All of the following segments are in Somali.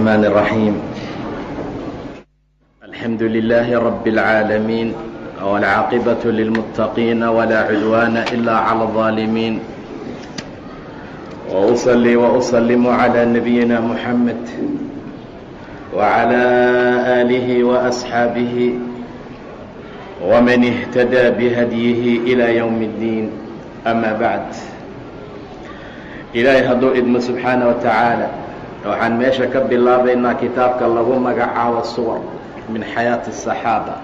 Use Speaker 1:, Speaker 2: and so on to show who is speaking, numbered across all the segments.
Speaker 1: الرحمن الرحيم الحمد لله رب العالمين والعاقبة للمتقين ولا عدوان إلا على الظالمين وأصلي وأسلم على نبينا محمد وعلى آله وأصحابه ومن اهتدى بهديه إلى يوم الدين أما بعد إلهي hadduu idmo subxaana wa tacaala waxaan meesha ka bilaabaynaa kitaabka lagu magacaabo suwar min xayaati الصaxaaba.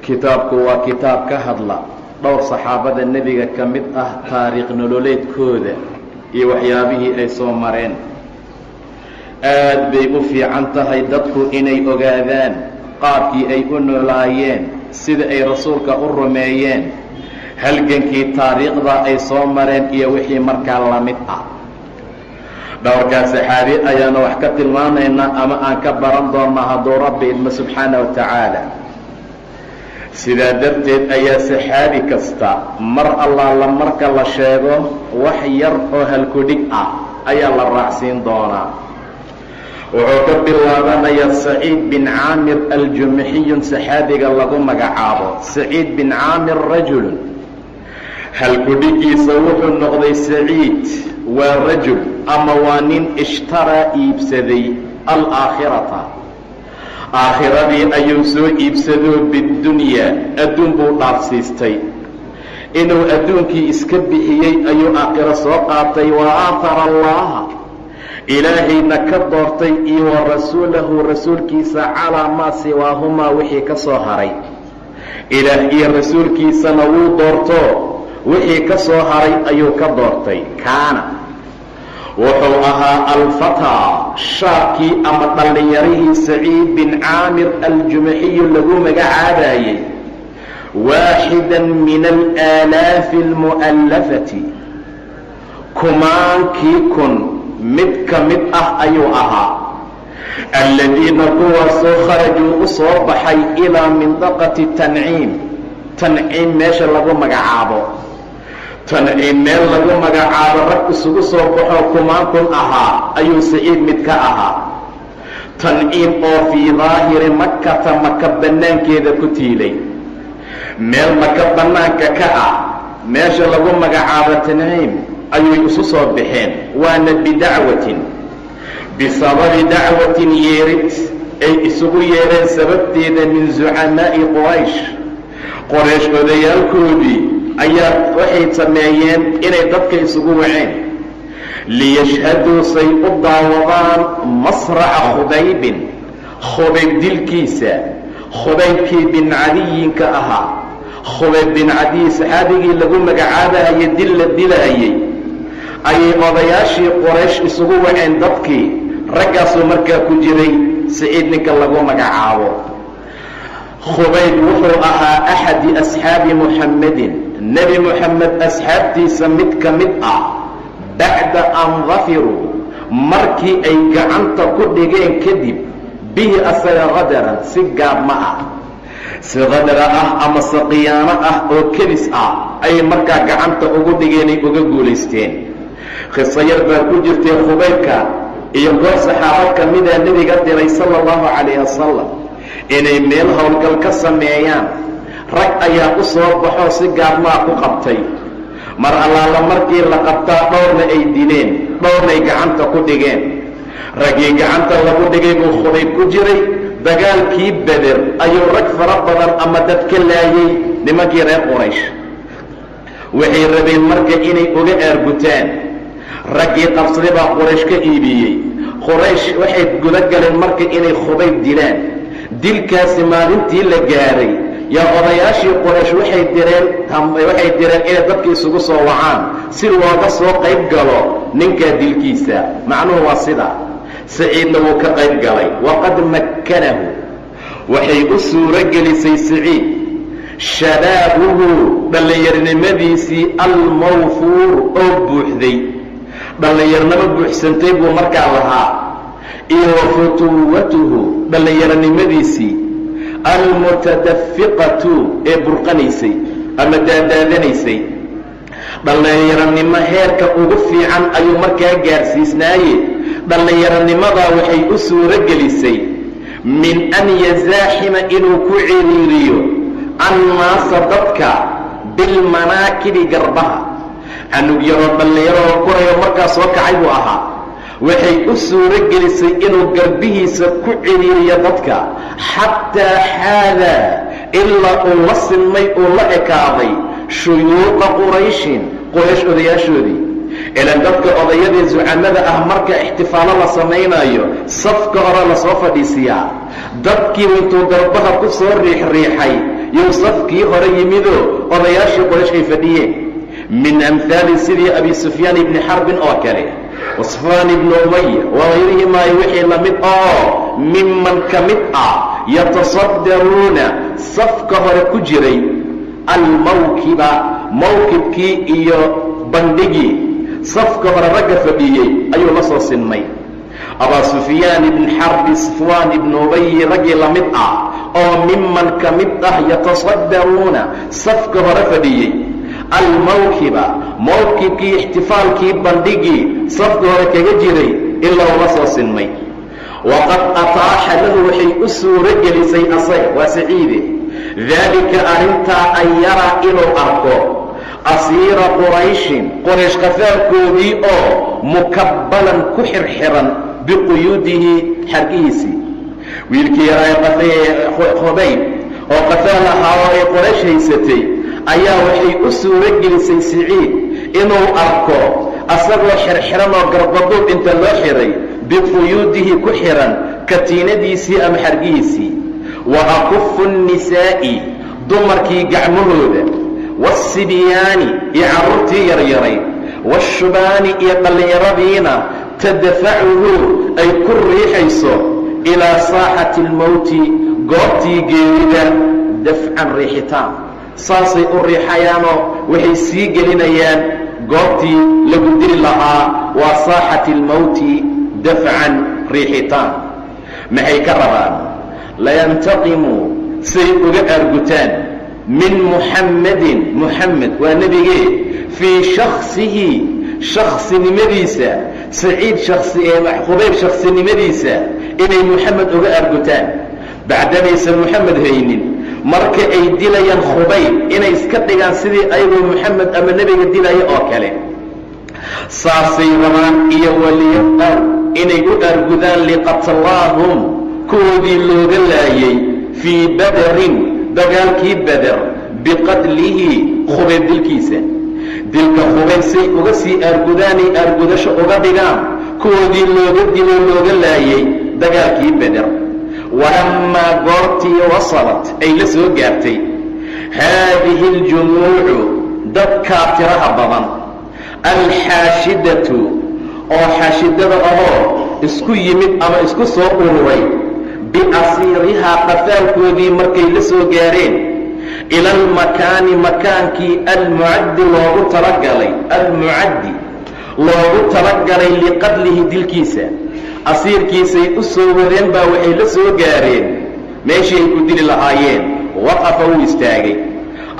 Speaker 1: kitaabku waa kitaab ka hadla dhowr saxaabada nebiga ka mid ah taariikh nololeedkooda iyo waxyaabihii ay soo mareen. aad bay u fiican tahay dadku inay ogaadaan qaabkii ay u noolaayeen, sida ay rasuulka u rumeeyeen, halgankii taariikhda ay soo mareen iyo wixii markaa la mid ah. dhowrkaa saxaabi ayaana wax ka tilmaamaynaa ama aan ka baran doonnaa hadduu rabbi idmo subxaana wa tacaala. sidaa darteed ayaa saxaabi kasta mar allaala marka la sheego wax yar oo halkudhig ah ayaa la raacsiin doonaa. wuxuu ka bilaabanayaa saciid bin caamir aljumxiyun, saxaabiga lagu magacaabo saciid bin caamir rajulun. halkudhigiisa wuxuu noqday saciid waa rajul ama waa nin ishtaraa iibsaday alaakhirata, aakhiradii ayuu soo iibsadoo bidunyaa adduun buu dhaafsiistay. inuu adduunkii iska bixiyey ayuu aakhiro soo qaatay. wa aahara allaha, ilaahayna ka doortay iyo wa rasuulahu, rasuulkiisa calaa maa siwaahumaa, wixii ka soo haray. ilaah iyo rasuulkiisana wuu doorto wixii ka soo haray ayuu ka doortay. kaana wuxuu ahaa alfataa, shaabkii ama dhallinyarihii saciid bin caamir aljumxiyu lagu magacaabayey, waaxidan min alaalaafi almu'allafati, kumaankii kun mid ka mid ah ayuu ahaa. alladiina kuwaasoo kharajuu u soo baxay ilaa mindaqati tanciim, tanciim meesha lagu magacaabo, tanciim meel lagu magacaabo rag isugu soo baxoo kumaan kun ahaa ayuu saciid mid ka ahaa. tanciim oo fii daahiri makata, maka bannaankeeda ku tiilay, meel maka bannaanka ka ah meesha lagu magacaabo tanciim ayay isu soo baxeen. waana bidacwatin, bisababi dacwatin yeerid ay isugu yeereen sababteeda min zucamaa'i qoraysh odayaalkoodii ayaa waxay sameeyeen inay dadka isugu waceen liyashhaduu say u daawadaan masraca khubaybin, khubayb dilkiisa. khubaybkii bin cadiyinka ahaa, khubayb bin cadiy saxaabigii lagu magacaabahaye dil la dilaayey ayay odayaashii qoraysh isugu waceen dadkii. raggaasuu markaa ku jiray saciid ninka lagu magacaabo. khubayb wuxuu ahaa axadi asxaabi muxammedin, nebi moxamed asxaabtiisa mid ka mid ah. bacda an dafiruu, markii ay gacanta ku dhigeen kadib, bihi asaga qadaran, si gaabma ah, si qadara ah ama si khiyaano ah oo kedis ah ayay markaa gacanta ugu dhigeenay uga guulaysteen. khiso yar baa ku jirtay khubaybka iyo goor saxaabo ka mida nebiga diray sala allahu calayhi wasalam inay meel howlgal ka sameeyaan. rag ayaa u soo baxoo si gaabmaa ku qabtay. mar allaala markii la qabtaa dhowrna ay dileen, dhowrnay gacanta ku dhigeen. raggii gacanta lagu dhigay buu khubayb ku jiray. dagaalkii beder ayuu rag fara badan ama dad ka laayay nimankii reer quraysh. waxay rabeen marka inay uga aargutaan. raggii qabsaday baa quraysh ka iibiyey. quraysh waxay guda galeen marka inay khubayb dilaan. dilkaasi maalintii la gaaray yaa odayaashii quraysh waxay direen inay dadka isugu soo wacaan si looga soo qayb galo ninkaa dilkiisa. macnuhu waa sida saciidna wuu ka qayb galay. waqad makkanahu, waxay u suuro gelisay saciid shabaabuhu, dhallinyarnimadiisii almawfuur oo buuxday. dhallinyarnimo buuxsantay buu markaa lahaa. iyo wa futuwatuhu, dhallinyaronimadiisii almutadafiqatu ee burqanaysay ama daadaadanaysay. dhallinyaronimo heerka ugu fiican ayuu markaa gaarsiisnaaye dhallinyaronimadaa waxay u suuro gelisay min an yazaaxima inuu ku ciriiriyo annaasa dadka bilmanaakibi garbaha. canug yaroo dhallinyaroo kurayo markaa soo kacay buu ahaa. waxay u suuro gelisay inuu garbihiisa ku ciriiriyo dadka xataa xaadaa ilaa uu la sinmay uu la ekaaday shuyuuqa qurayshin quraysh odayaashoodii. ilaan dadka odayadii zucamada ah marka ixtifaalo la samaynayo safka hore lasoo fadhiisiyaa. dadkiiba intuu garbaha ku soo riixriixay yuu safkii hore yimidoo odayaashii quraysh ay fadhiyeen. min amhaali sidii abi sufyaan ibni xarbin oo kale, wasfaan ibnu umaya wagayrihimaa wixii la mid oo miman ka mid ah yatasadaruuna safka hore ku jiray almawkiba mawkibkii iyo bandhigii safka hore ragga fadhiyey ayuu la soo sinmay. abaa sufyaan ibn xarbi, safwaan ibnu ubayi raggii la mid ah oo miman ka mid ah yatasadaruuna safka hore fadhiyey almawkiba mawkibkii ixtifaalkii bandhigii safka hore kaga jiray ilaa uu la soo sinmay. waqad ataaxa lahu waxay u suuro gelisay asaga waa saciide daalika arrintaa an yaraa inuu arko asiira qurayshin qoraysh qafaalkoodii oo mukabbalan ku xirxiran biquyuudihi xargihiisii. wiilkii yaraa khubayb oo qafaal ahaa oo ay qoraysh haysatay ayaa waxay u suuro gelisay siciid inuu arko asagoo xirxiran oo garbaduub inta loo xiray biquyuudihi ku xiran katiinadiisii ama xargihiisii. wa akufu nnisaa'i dumarkii gacmahooda, waasibyaani iyo carruurtii yaryaray, waashubaani iyo dhallinyaradiina tadafacuhu ay ku riixayso ilaa saaxati almowti goobtii geerida dafcan riixitaan. saasay u riixayaanoo waxay sii gelinayaan goobtii lagu diri lahaa waa saaxati almowti dafcan riixitaan. maxay ka rabaan? layantaqimuu say uga aargutaan min muxammadin muxamed waa nebigee fii shaksihi shaksinimadiisa saciid khubayb shaksinimadiisa inay muxamed uga aargutaan bacdamaysan muxamed haynin. marka ay dilayaan khubayb inay iska dhigaan sidii ayagoo muxamed ama nebiga dilaya oo kale. saasay rabaan iyo waliyaqaw inay u aargudaan liqatlaahum kuwoodii looga laayay fii badarin dagaalkii bader biqatlihi khubayb dilkiisa. dilka khubayb say uga sii aargudaanay aargudasho uga dhigaan kuwoodii looga dilo looga laayay dagaalkii bader. walammaa goortii wasalat ay la soo gaartay haadihi aljumuucu dadkaa tiraha badan alxaashidatu oo xaashidada ahoo isku yimid ama isku soo ururay biasiirihaa qafaalkoodii markay la soo gaareen ila almakaani makaankii almucaddi loogu talagalay liqatlihi dilkiisa. asiirkiisay u soo wadeen baa waxay la soo gaareen meeshii ay ku dili lahaayeen. waqafa wuu istaagay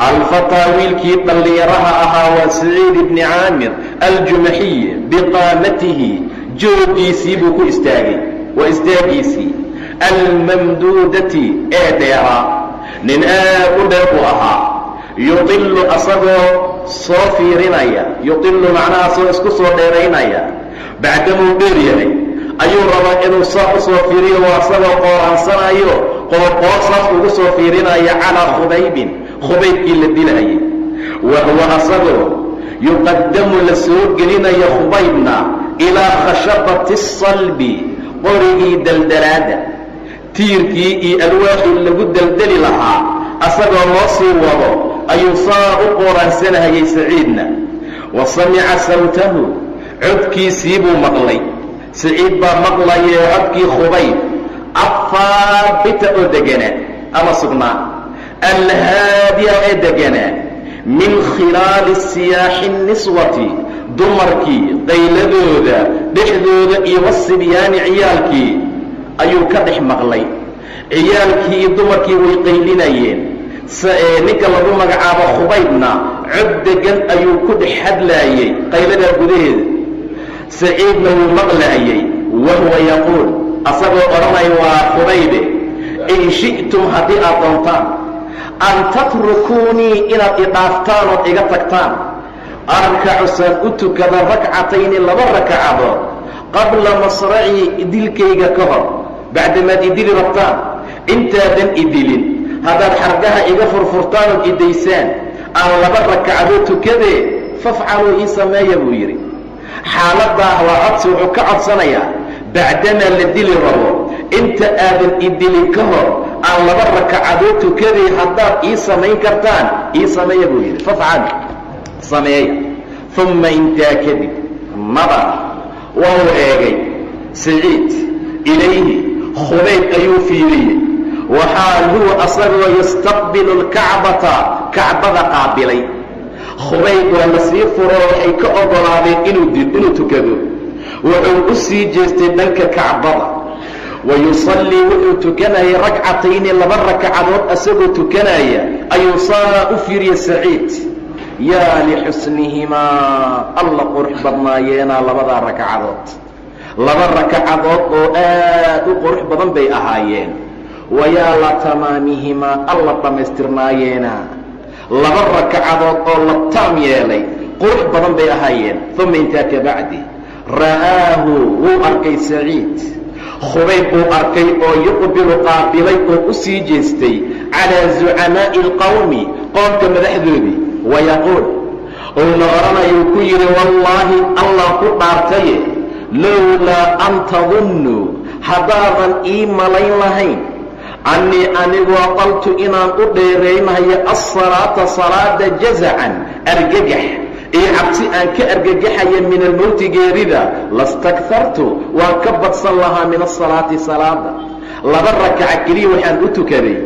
Speaker 1: alfataa wiilkii dhallinyaraha ahaa waa saciid ibni caamir aljumaxiy biqaamatihi joogiisii buu ku istaagay waa istaagiisii almamduudati ee dheeraa. nin aad u dheer buu ahaa. yudilu asagoo soo fiirinaya, yudilu macnaha asagoo isku soo dheeraynaya bacdamuu dheer yahay ayuu rabaa inuu saa u soo fiiriyo waa asagoo qooransanayo qoorqoorsaas ugu soo fiirinaya calaa khubaybin khubaybkii la dilayay. wa huwa asagoo yuqadamu la soo gelinayo khubaybna ilaa khashabati salbi qorigii daldalaada tiirkii iyo alwaaxii lagu daldali lahaa asagoo loo sii wado ayuu saa u qooransanahayay saciidna. wa samica sawtahu codkiisii buu maqlay. saciid baa maqlayee codkii khubayb afaabita oo deganaa ama sugnaa alhaadiya ee deganaa min khilaali siyaaxi niswati dumarkii qayladooda dhexdooda iyo wasibyaani ciyaalkii ayuu ka dhex maqlay. ciyaalkii iyo dumarkii way qaylinayeen. ninka lagu magacaabo khubaybna cod degan ayuu ku dhex hadlaayey qayladaa gudaheeda. saciidna wuu maqlaayey wahuwa yaquul asagoo odhanaya waa Khubaybe in shi'tum haddii aad doontaan an tatrukuunii inaad idhaaftaan ood iga tagtaan arkacu saan u tukada rakcatayni 2 rakacadood qabla masracii dilkayga ka hor bacdamaad idili rabtaan intaadan idilin haddaad xargaha iga furfurtaan ood idaysaan aan 2 rakacadood tukadee fafcaluu ii sameeya buu yidhi. xaaladdaa waa codsi wuxuu ka codsanayaa bacdamaa la dili rabo inta aadan idilin ka hor aan 2 rakacadood tukadee haddaad ii samayn kartaan ii sameeya buu yidhi. fafcal sameeya. uma intaa kadib nadara waa uu eegay saciid ilayhi Khubayb ayuu fiiriyey waxaa huwa asagoo yastaqbilu lkacbata kacbada qaabilay. Khubayb waa la sii furo waxay ka ogolaadeen inuu tukado. wuxuu u sii jeestay dhanka kacbada wayusallii wuxuu tukanayay rakcatayni 2 rakacadood asagoo tukanaya ayuu saa u fiiriyey saciid. yaa lixusnihimaa alla qurux badnaayeenaa 2 rakacadood. 2 rakacadood oo aad u qurux badan bay ahaayeen. wayaa la tamaamihimaa alla dhammaystirnaayeena 2 rakacadood oo la taam yeelay qurux badan bay ahaayeen. uma intaa ka bacdi ra'aahu wuu arkay saciid Khubayb buu arkay oo yuqbilu qaabilay oo u sii jeestay calaa zucamaa'i alqawmi qoomka madaxdoodii wayaquul uuna oranayuu ku yidhi wallaahi allah ku dhaartaye lowlaa an tadunnuu haddaadan ii malayn lahayn annii anigu aqaltu inaan u dheeraynayo assalaata salaada jazacan argagax iyo cabsi aan ka argagaxaya min almowti geerida lastakhartu waan ka badsan lahaa min asalaati salaada. 2 rakaca keliya waxaan u tukaday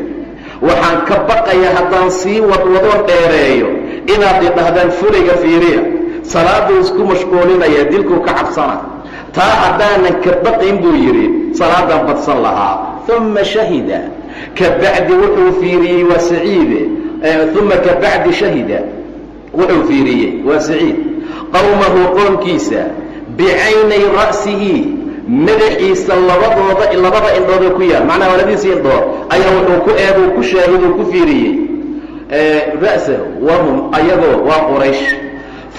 Speaker 1: waxaan ka baqaya haddaan sii wadwadoon dheereeyo inaad idhahdaan fulayga fiiriya salaaduu isku mashquulinaya dilkuu ka cabsana. taa haddaanan ka baqayn buu yidhi salaadaan badsan lahaa. uma shahida ka bacdi wuxuu fiiriyey waa saciide uma ka bacdi shahida wuxuu fiiriyey waa saciid qowmahu qoomkiisa bicaynay ra'sihi madaxiisa labada indhood ku yaal macnaha labadiisa indhood ayaa wuxuu ku eeguu ku shaahiduu ku fiiriyey ra'sahu wahum ayagoo waa Quraysh.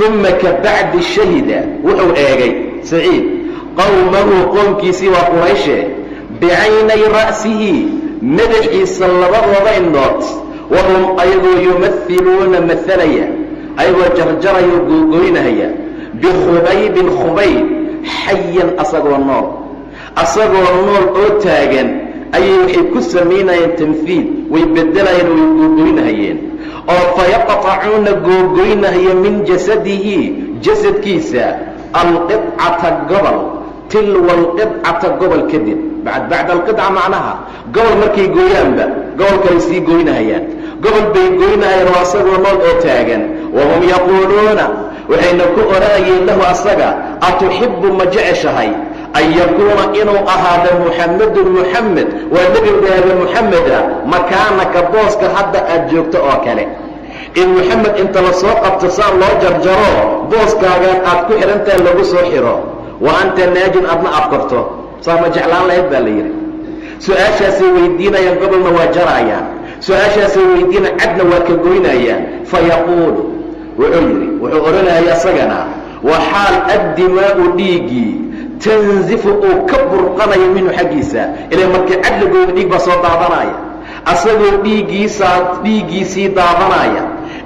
Speaker 1: uma ka bacdi shahida wuxuu eegay saciid qowmahu qoomkiisii waa Qurayshe bicaynay ra'sihi madaxiisa labadooda indhood wahum ayagoo yumahiluuna mahalaya ayagoo jarjarayoo googoynahaya bikhubaybin Khubayb xayan asagoo nool oo taagan ayay waxay ku samaynayeen tamhiil way bedelayeen way googoynahayeen oo fayaqtacuuna googoynahaya min jasadihi jasadkiisa alqidcata gobol tilwa alqidcata gobol kadib bacda alqidca macnaha gobol markay gooyaanba gobol kale sii gooynahayaan gobol bay gooynahayaan oo asagoo nool oo taagan. wahum yaquuluuna waxayna ku oranayeen lahu asaga atuxibu ma jeceshahay an yakuuna inuu ahaado muxamedun muxamed waa nebigaaga muxameda makaanaka booska hadda aad joogto oo kale in muxamed inta la soo qabto saan loo jarjaro booskaagaan aad ku xidhantahay lagu soo xiro wa anta naajin aadna aad korto saa ma jeclaan lahayd baa la yidhi. su-aashaasay weydiinayaan gobolna waa jaraayaan su-aashaasay weydiina cadna waa ka goynayaan. fayaquulu wuxuu odhanaya asagana wa xaal addimaa'u dhiiggii tanzifu uu ka burqanayo minhu xaggiisa ilaa markii cadligooda dhiig baa soo daadanaya asagoo dhiiggiisii daadanaya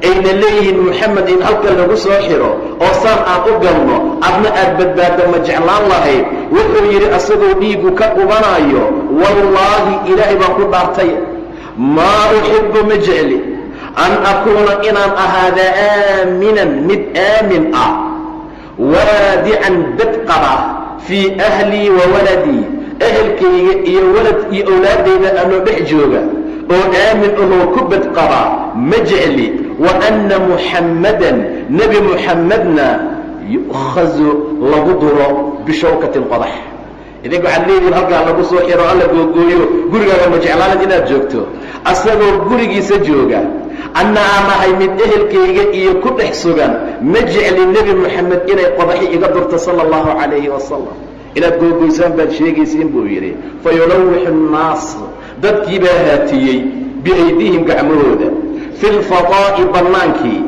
Speaker 1: ayna leeyihiin muxamed in halkan lagu soo xiro oo saan aan u galno adna aad badbaadda ma jeclaan lahayd. wuxuu yidhi asagoo dhiigu ka qubanayo wallaahi ilaahay baan ku dhaartay maa uxibu ma jecli an akuuna inaan ahaada aaminan mid aamin ah waadican badqaba fii ahlii wa waladii ehelkayga iyo walad iyo owlaadayda anoo dhex jooga oo aamin ahoo ku badqaba ma jecli. wa anna muxammadan nebi muxammedna yu'khazu lagu duro bishawkatin qodax. idinka waxaad leedihin halkaa lagu soo xiro alla googooyo gurigaaga ma jeclaanad inaad joogto asagoo gurigiisa jooga anna aanahay mid ehelkayga iyo ku dhex sugan ma jecli nebi moxamed inay qodaxi iga durto sala allahu calayhi wasalam. inaad googoysaan baad sheegaysiin buu yidhi. fa yulawixu nnaas dadkii baa haatiyey biaydihim gacmahooda fi lfadaa'i bannaankii,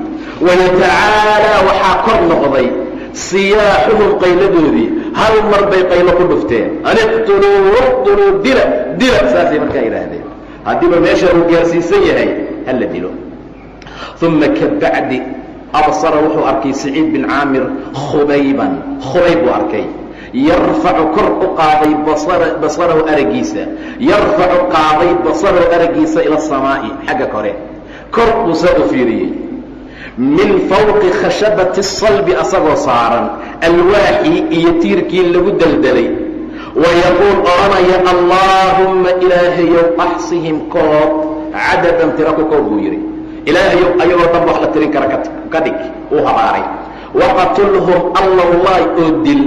Speaker 1: wayatacaalaa waxaa kor noqday siyaaxuhum qayladoodii, hal mar bay qaylo ku dhufteen. aniqtuluu uqtuluu dila dila, saasay markaa yidhaahdeen. haddiiba meesha uu gaarsiisan yahay ha la dilo. uma kabacdi absara wuxuu arkay saciid bin caamir khubayb buu arkay, yarfacu kor u qaaday basarahu aragiisa, yarfacu qaaday basarahu aragiisa ila asamaa'i, xagga kore kor buu saa u fiiriyey, min fawqi khashabati salbi asagoo saaran alwaaxii iyo tiirkii lagu deldelay, wayaquul odhanaya allaahumma ilaahayow axsihim koob cadadan tira ku koob buu yidhi. ilaahayow ayagoo dhan wax la tirin kara ka dhig, uu habaaray. waqatulhum allallahi oo dil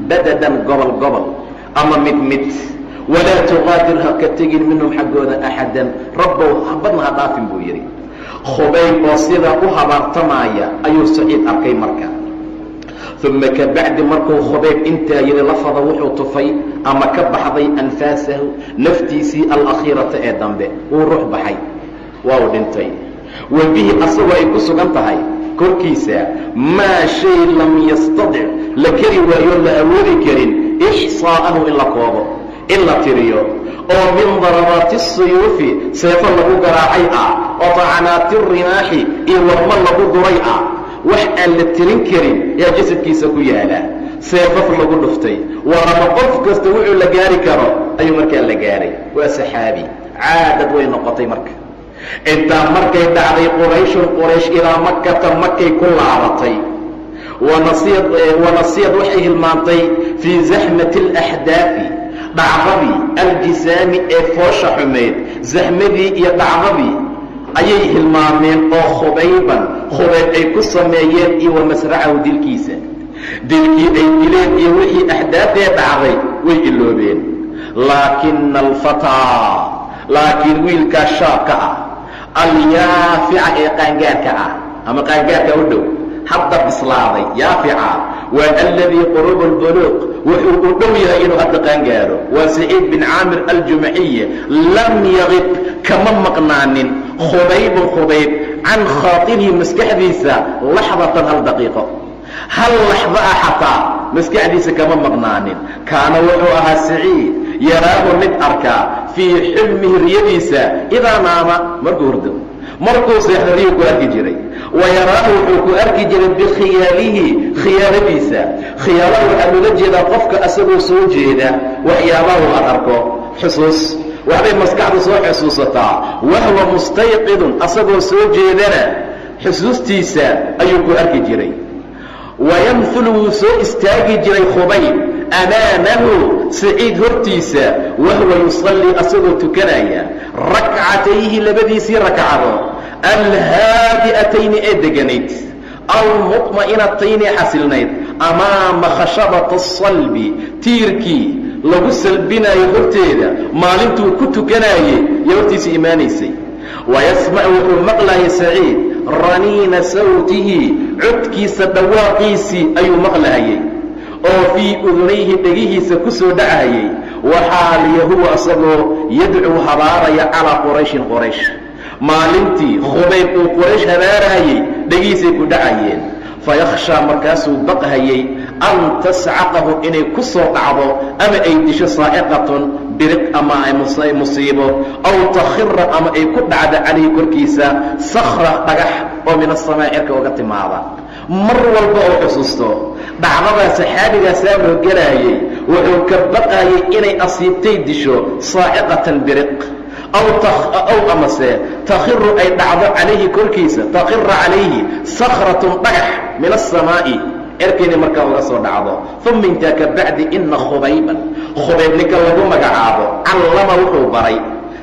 Speaker 1: badadan gobol gobol ama mid mid, walaa tuqaadir ha ka tegin minhum xaggooda axadan, rabbow badna ha dhaafin buu yidhi. khubayb oo sidaa u habaartamaaya ayuu saciid arkay marka. uma kabacdi markuu khubayb intaa yidhi lafada wuxuu tufay ama ka baxday anfaasahu naftiisii alakhiirata ee dambe, wuu ruux baxay, waa u dhintay. wa bihi asagoo ay ku sugan tahay korkiisa maa shay lam yastadic la keri waayo la awoodi karin ixsaa'ahu in la koobo, in la tiriyo, oo min darabaati suyuufi seefo lagu garaacay ah, oo tacanaati rimaaxi iyo warmo lagu duray ah. wax aan la tirin karin yaa jasadkiisa ku yaala, seefaf lagu dhuftay, warama qof kasta wuxuu la gaari karo ayuu markaa la gaaray. waa saxaabi, caadad way noqotay marka. intaa markay dhacday quraysh ilaa makata makay ku laabatay, wanasiyad waxay hilmaantay fii zaxmati alaxdaafi dhacdadii aljisaami ee foosha xumayd, zaxmadii iyo dhacdadii ayay hilmaameen oo khubayb ay ku sameeyeen iyo wa masracahu dilkii ay dileen iyo wixii axdaafee dhacday way iloobeen. laakiin wiilkaa shaabka ah alyaafica ee qaangaarka ah ama qaangaarka u dhow, hadda bislaaday, yaafica waa aladii quruba albuluuq, wuxuu u dhow yahay inuu hadda qaangaaro. waa saciid bin caamir aljumaxiy, lam yaqib kama maqnaanin khubayb can khaatirihi maskaxdiisa laxdatan hal daqiiqo, hal laxda ah xataa maskaxdiisa kama maqnaanin. kaana wuxuu ahaa saciid yaraahu mid arkaa fii xilmihi riyadiisa idaa naama markuu hurdo, markuu seexdo riyuu ku arki jiray. wayaraahu wuxuu ku arki jiray bikhiyaalihi khiyaaradiisa. khiyaalaha waxaa loola jeedaa qofka asagoo soo jeeda waxyaabaha uu ad arko, xusuus waxbay maskaxdu soo xusuusataa. wahwa mustayqidun asagoo soo jeedana xusuustiisa ayuu ku arki jiray. wayamhulu wuu soo istaagi jiray khubayb amaamahu saciid hortiisa, wahwa yusallii asagoo tukanaya rakcatayhi labadiisii rakcadood alhaadi'atayni ee deganayd, almuطma'inatayni xasilnayd, amaama khashabati asalbi tiirkii lagu salbinayo horteeda maalintuu ku tukanaayey iyo hortiisa imaanaysay. wayasmacu wuxuu maqlayay saciid raniina sawtihi codkiisa dhawaaqiisii ayuu maqlaayey oo fii udunayhi dhegihiisa ku soo dhacayay. waxaaliya huwa asagoo yadcuu habaaraya calaa qurayshin quraysh, maalintii khubayb uu quraysh habaarayey dhegihiisay ku dhacayeen. fayakhshaa markaasuu baqhayay an tascaqahu inay ku soo dhacdo ama ay disho saa'iqatun biriq ama ay musiibo, aw takhira ama ay ku dhacdo calayhi korkiisa sakhra dhagax oo min asamaa cirka uga timaada. mar walba oo xusuusto dhacdadaa saxaabigaasaa loo gelaayey wuxuu ka baqayay inay asiibtay disho saa'iqatan biriq, aw amase takhiru ay dhacdo calayhi korkiisa, takhira calayhi sakhratun dhagax min asamaa'i cirkiina markaa uga soo dhacdo. uma intaa ka bacdi ina khubayb ninka lagu magacaabo callama wuxuu baray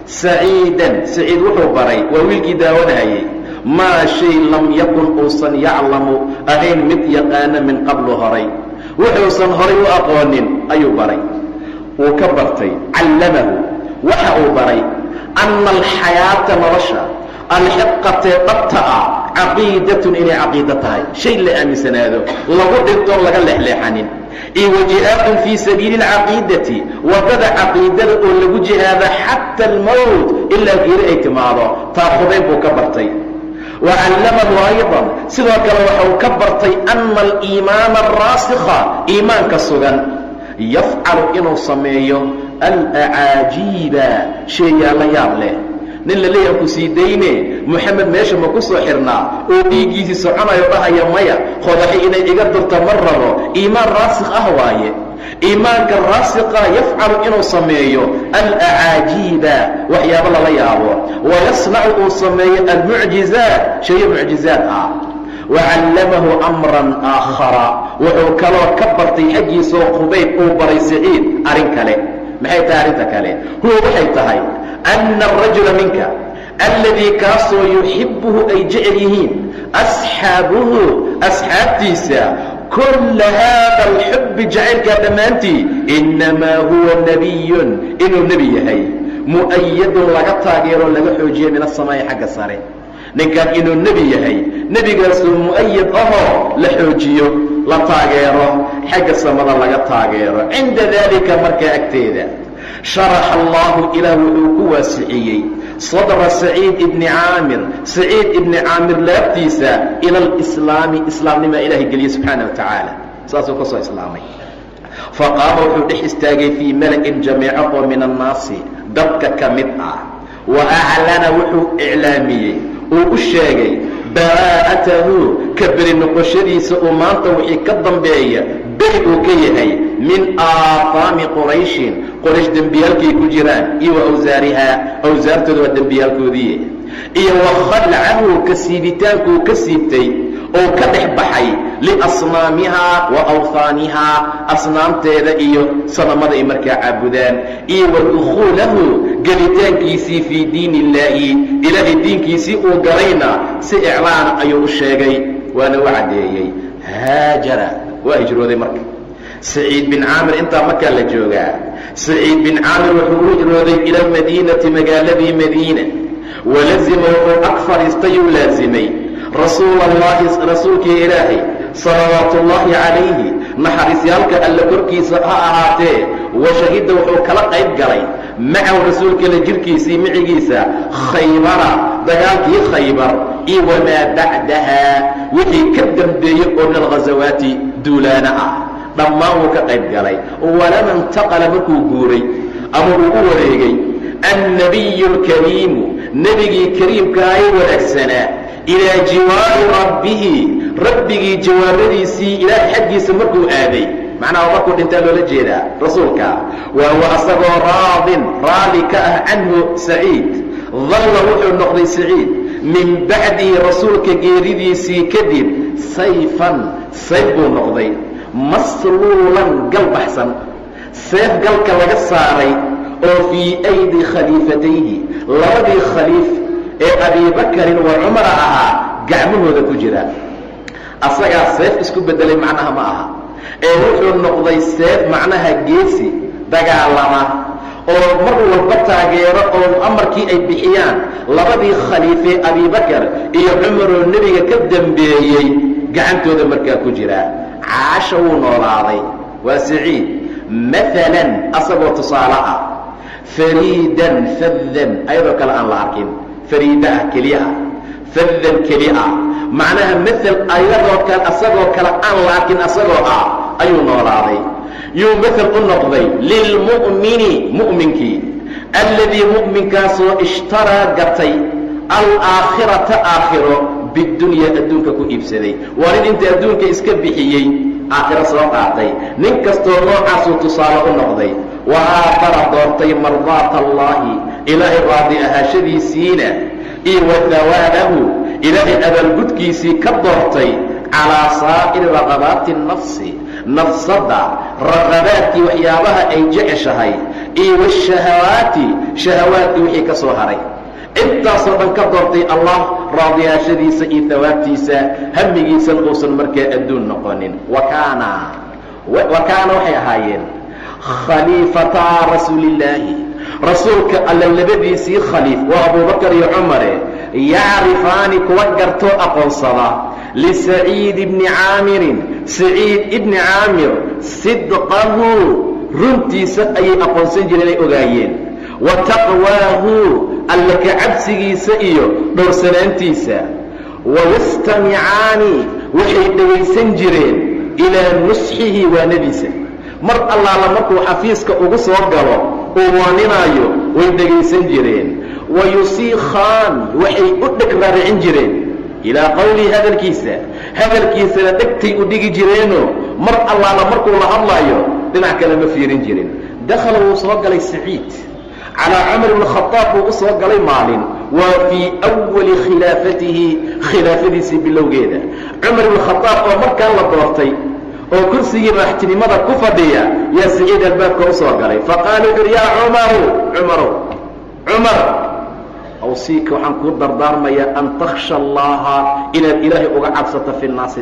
Speaker 1: saciidan, saciid wuxuu baray waa wiilkii daawanayay, maa shay lam yakun uusan yaclamu ahayn mid yaqaana min qablu horay, wuxuusan horay u aqoonin ayuu baray. wuu ka bartay, callamahu waxa uu baray ana alxayaata nolosha alxiqatee dhabta ah caqiidatun inay caqiida tahay shay la aaminsanaado lagu dhintoon laga leexleexanin iyo wajihaadun fii sabiili alcaqiidati waddada caqiidada oo lagu jihaada xata almowt ilaa geeri ay timaado taa Khubayb buu ka bartay. wacallamahu aydan sidoo kale waxau ka bartay ana aliimaana araasikha iimaanka sugan yafcalu inuu sameeyo alacaajiiba sheeyaala yaab leh. nin la leeyaha ku sii dayne moxamed meesha ma ku soo xirnaa oo dhiiggiisii soconayo dhahaya maya qodaxi inay iga durta ma rabo. iimaan raasikh ah waaye. iimaanka raasiqa yafcalu inuu sameeyo alacaajiiba waxyaabo lala yaabo, wayasnacu uu sameeyo almucjizaat shayo mucjizaad ah. wacallamahu amran aakhara wuxuu kaloo ka bartay xaggiisoo Khubayb uu baray Saciid arrin kale. maxay tahay arrinta kale? huwa waxay tahay ana arajula minka alladii kaasoo yuxibuhu ay jecel yihiin asxaabuhu asxaabtiisa kulla haada alxubbi jacaylkaa dhammaantii innamaa huwa nebiyun inuu nebi yahay mu'ayadun laga taageero laga xoojiye min asamaa'i xagga sare. ninkan inuu nebi yahay nebigaasoo mu'ayad ahoo la xoojiyo la taageero xagga samada laga taageero. cinda daalika markaa agteeda sharaxa allahu ilaah wuxuu ku waasiciyey sadra saciid ibni caamir saciid ibni caamir laabtiisa ila alislaami islaamnimaa ilaahay geliyey subxaana wa tacaala. saasuu ka soo islaamay. faqaama wuxuu dhex istaagay fii mala'in jamiico oo min annaasi dadka ka mid ah. wa aclana wuxuu iclaamiyey uu u sheegay baraa'atahu ka beri noqoshadiisa uu maanta wixii ka dambeeya beri uu ka yahay min aafaami qurayshin qoraysh dembiyaalkay ku jiraan iyo wa awsaarihaa awsaartooda waa dembiyaalkoodii iyo wa khalcahu ka siibitaankuu ka siibtay oo ka dhex baxay liasnaamihaa wa awhaanihaa asnaamteeda iyo sanamada ay markaa caabudaan iyo wa dukhuulahu gelitaankiisii fii diin illaahi ilaahay diinkiisii uu galayna si iclaan ayuu u sheegay waana u caddeeyey. haajara waa hijrooday marka saciid bin caamir intaa markaa la joogaa. saciid bin caamir wuxuu u hijrooday ila almadiinati magaaladii madiina walazima wuxuu ag fadhiistayuu laasimay rasuul allahi rasuulkii ilaahay salawaatu ullaahi calayhi naxariisyaalka alla korkiisa ha ahaatee wa shahida wuxuu kala qayb galay macahu rasuulka la jirkiisii micigiisa khaybara dagaalkii khaybar iyo wamaa bacdaha wixii ka dambeeyey oo min alghasawaati duulaana ah dhammaan wuu ka qayb galay. walama intaqala markuu guuray ama uu u wareegay annabiyu alkariimu nebigii kariimkaa ee wanaagsanaa ilaa jiwaari rabbihi rabbigii jawaaradiisii ilaahay xaggiisa markuu aaday macnaha markuu dhintaa loola jeedaa rasuulka waa huwa asagoo raadin raalli ka ah canhu saciid dalla wuxuu noqday saciid min bacdihi rasuulka geeridiisii kadib sayfan sayf buu noqday masluulan gal baxsan seef galka laga saaray oo fii aydi khaliifatayhi labadii khaliif ee abibakarin wa cumara ahaa gacmahooda ku jira. asagaa seef isku bedelay macnaha ma aha ee wuxuu noqday seef macnaha geesi dagaalama oo mar walba taageero oo amarkii ay bixiyaan labadii khaliifee abibakar iyo cumar oo nebiga ka dambeeyey gacantooda markaa ku jira. caasha wuu noolaaday waa saciid maalan asagoo tusaale ah fariidan faddan ayadoo kale aan la arkin fariida ah keliya ah faddan keli ah macnaha maal ayadoo kale asagoo kale aan la arkin asagoo ah ayuu noolaaday. yuu maal u noqday lilmu'mini mu'minkii alladii mu'minkaasoo ishtaraa gatay alaakhirata aakhiro bidunya adduunka ku iibsaday. waa nin inta adduunka iska bixiyey aakhiro soo qaatay. nin kastoo noocaasuu tusaale u noqday. wa aakara doortay mardaata allaahi ilaahay raadi ahaashadiisiina iyo wa hawaabahu ilaahay abaalgudkiisii ka doortay calaa saa'iri raqabaati nafsi nafsadda raqabaadkii waxyaabaha ay jeceshahay iyo washahawaati shahawaadkii wixii ka soo haray intaasoo dhan ka doortay allah raadiyaashadiisa iyo hawaabtiisa hamigiisan uusan markaa adduun noqonin. wa kaana waxay ahaayeen khaliifataa rasuulillaahi rasuulka alla labadiisii khaliif waa abubakar iyo cumare yacrifaani kuwa gartoo aqoonsada lisaciid ibni caamirin saciid ibni caamir sidqahu runtiisa ayay aqoonsan jireen ay ogaayeen wa taqwaahu alla ka cabsigiisa iyo dhowrsanaantiisa wayastamicaani waxay dhegaysan jireen ilaa nusxihi waanadiisa mar allaala markuu xafiiska ugu soo galo uu waaninaayo way dhegaysan jireen wayusiikhaan waxay u dheg raaricin jireen ilaa qowlihi hadalkiisana dhegtay u dhigi jireenoo mar allaala markuu la hadlaayo dhinac kale ma fiirin jirin dakhala wuu soo galay saciid calaa cumar ibn khadaab buu u soo galay maalin waa fii awali khilaafadiisii bilowgeeda cumar ibn khadaab oo markaa la doortay oo kursigii madaxtinimada ku fadhiya yaa saciid albaabka u soo galay faqaala wuxu uhi yaa cumar awsiika waxaan kuu dardaarmayaa an takhsha allaha inaad ilaahay uga cabsato fi nnaasi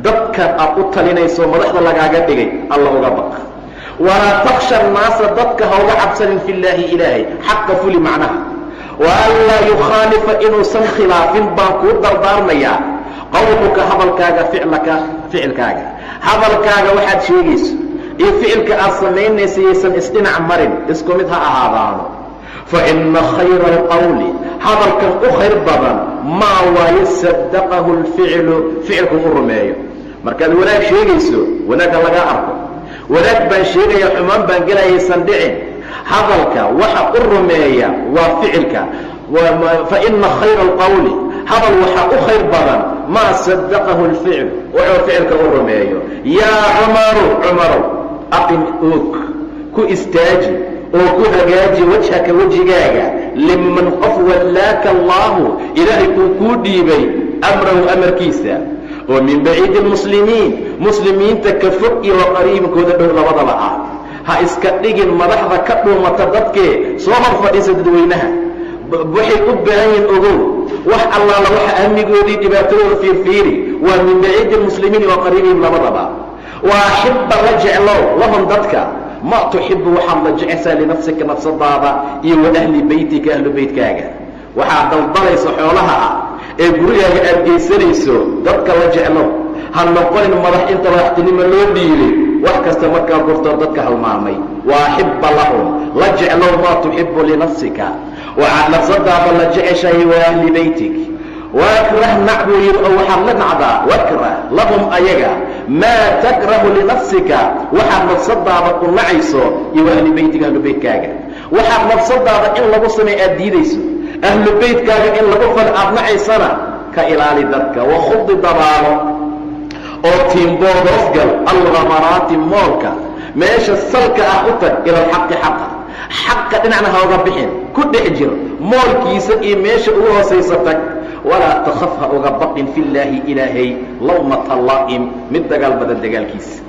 Speaker 1: dadkan aad u talinayso madaxda lagaaga dhigay alla uga baq walaa takhsha annaasa dadka ha uga cabsanin fi llaahi ilaahay xaqa fuli macnaha wa an laa yukhaalifa inuusan khilaafin baan kuu dardaarmayaa qowlka hadalkaaga ficilkaaga hadalkaaga waxaad sheegayso iyo ficilka aad samaynaysa yaysan isdhinac marin isku mid ha ahaadaano faina khayra alqawli hadalkan u khayr badan maa waayo sadaqahu ficilku u rumeeyo markaad wanaag sheegayso wanaagga laga arko wanaag baan sheegaya xumaan baan gelayaysan dhicin hadalka waxa u rumeeya waa ficilka faina khayra alqawli hadal waxaa u khayr badan maa sadaqahu lficl wuxuu ficilka u rumeeyo yaa cumarow aqim oog ku istaaji oo ku hagaaji wajhaka wejigaaga liman qof wallaaka allaahu ilaahay uu kuu dhiibay amrahu amarkiisa oo min baciidi lmuslimiin muslimiinta ka fog iyo waqariibinkooda dhow labadaba ah ha iska dhigin madaxda ka dhuumata dadkee soo hor fadhiisa dadweynaha waxay u baahan yihin ogow wax allaala waxa ahmigoodii dhibaatadooda fiirfiiri waa min baciidi lmuslimiin wa qariibihim labadaba waa xibba la jeclow lahum dadka ma tuxibu waxaad la jeceshaa linafsika nafsadaada iyo wa ahli beytika ahlu beytkaaga waxaad daldalayso xoolaha ah ee gurigaaga aad geysanayso dadka la jeclow ha noqonin madax inta madaxtinimo loo dhiilay wax kasta markaa gurtoo dadka halmaamay waa xibba lahum la jeclow maa tuxibu linafsika waxaad nafsadaada la jeceshahay wa ahli beytik waakrah nac buu yidhi oo waxaad la nacdaa wakrah lahum ayaga maa takrahu linafsika waxaad nafsadaada ku nacayso iyo wa ahli beytiga ahlu beytkaaga waxaad nafsadaada in lagu samay aad diidayso ahlu beytkaaga in lagu fal aad nacaysana ka ilaali dadka wakhudi dabaalo oo tiimbood hoosgal alhamaraati moolka meesha salka ah u tag ila alxaqi xaqa dhinacna ha uga bixin ku dhex jir moolkiisa iyo meesha ugu hoosaysa tag walaa takhaf ha uga baqin fi llaahi ilaahay lawmata laa'im mid dagaal badan dagaalkiisa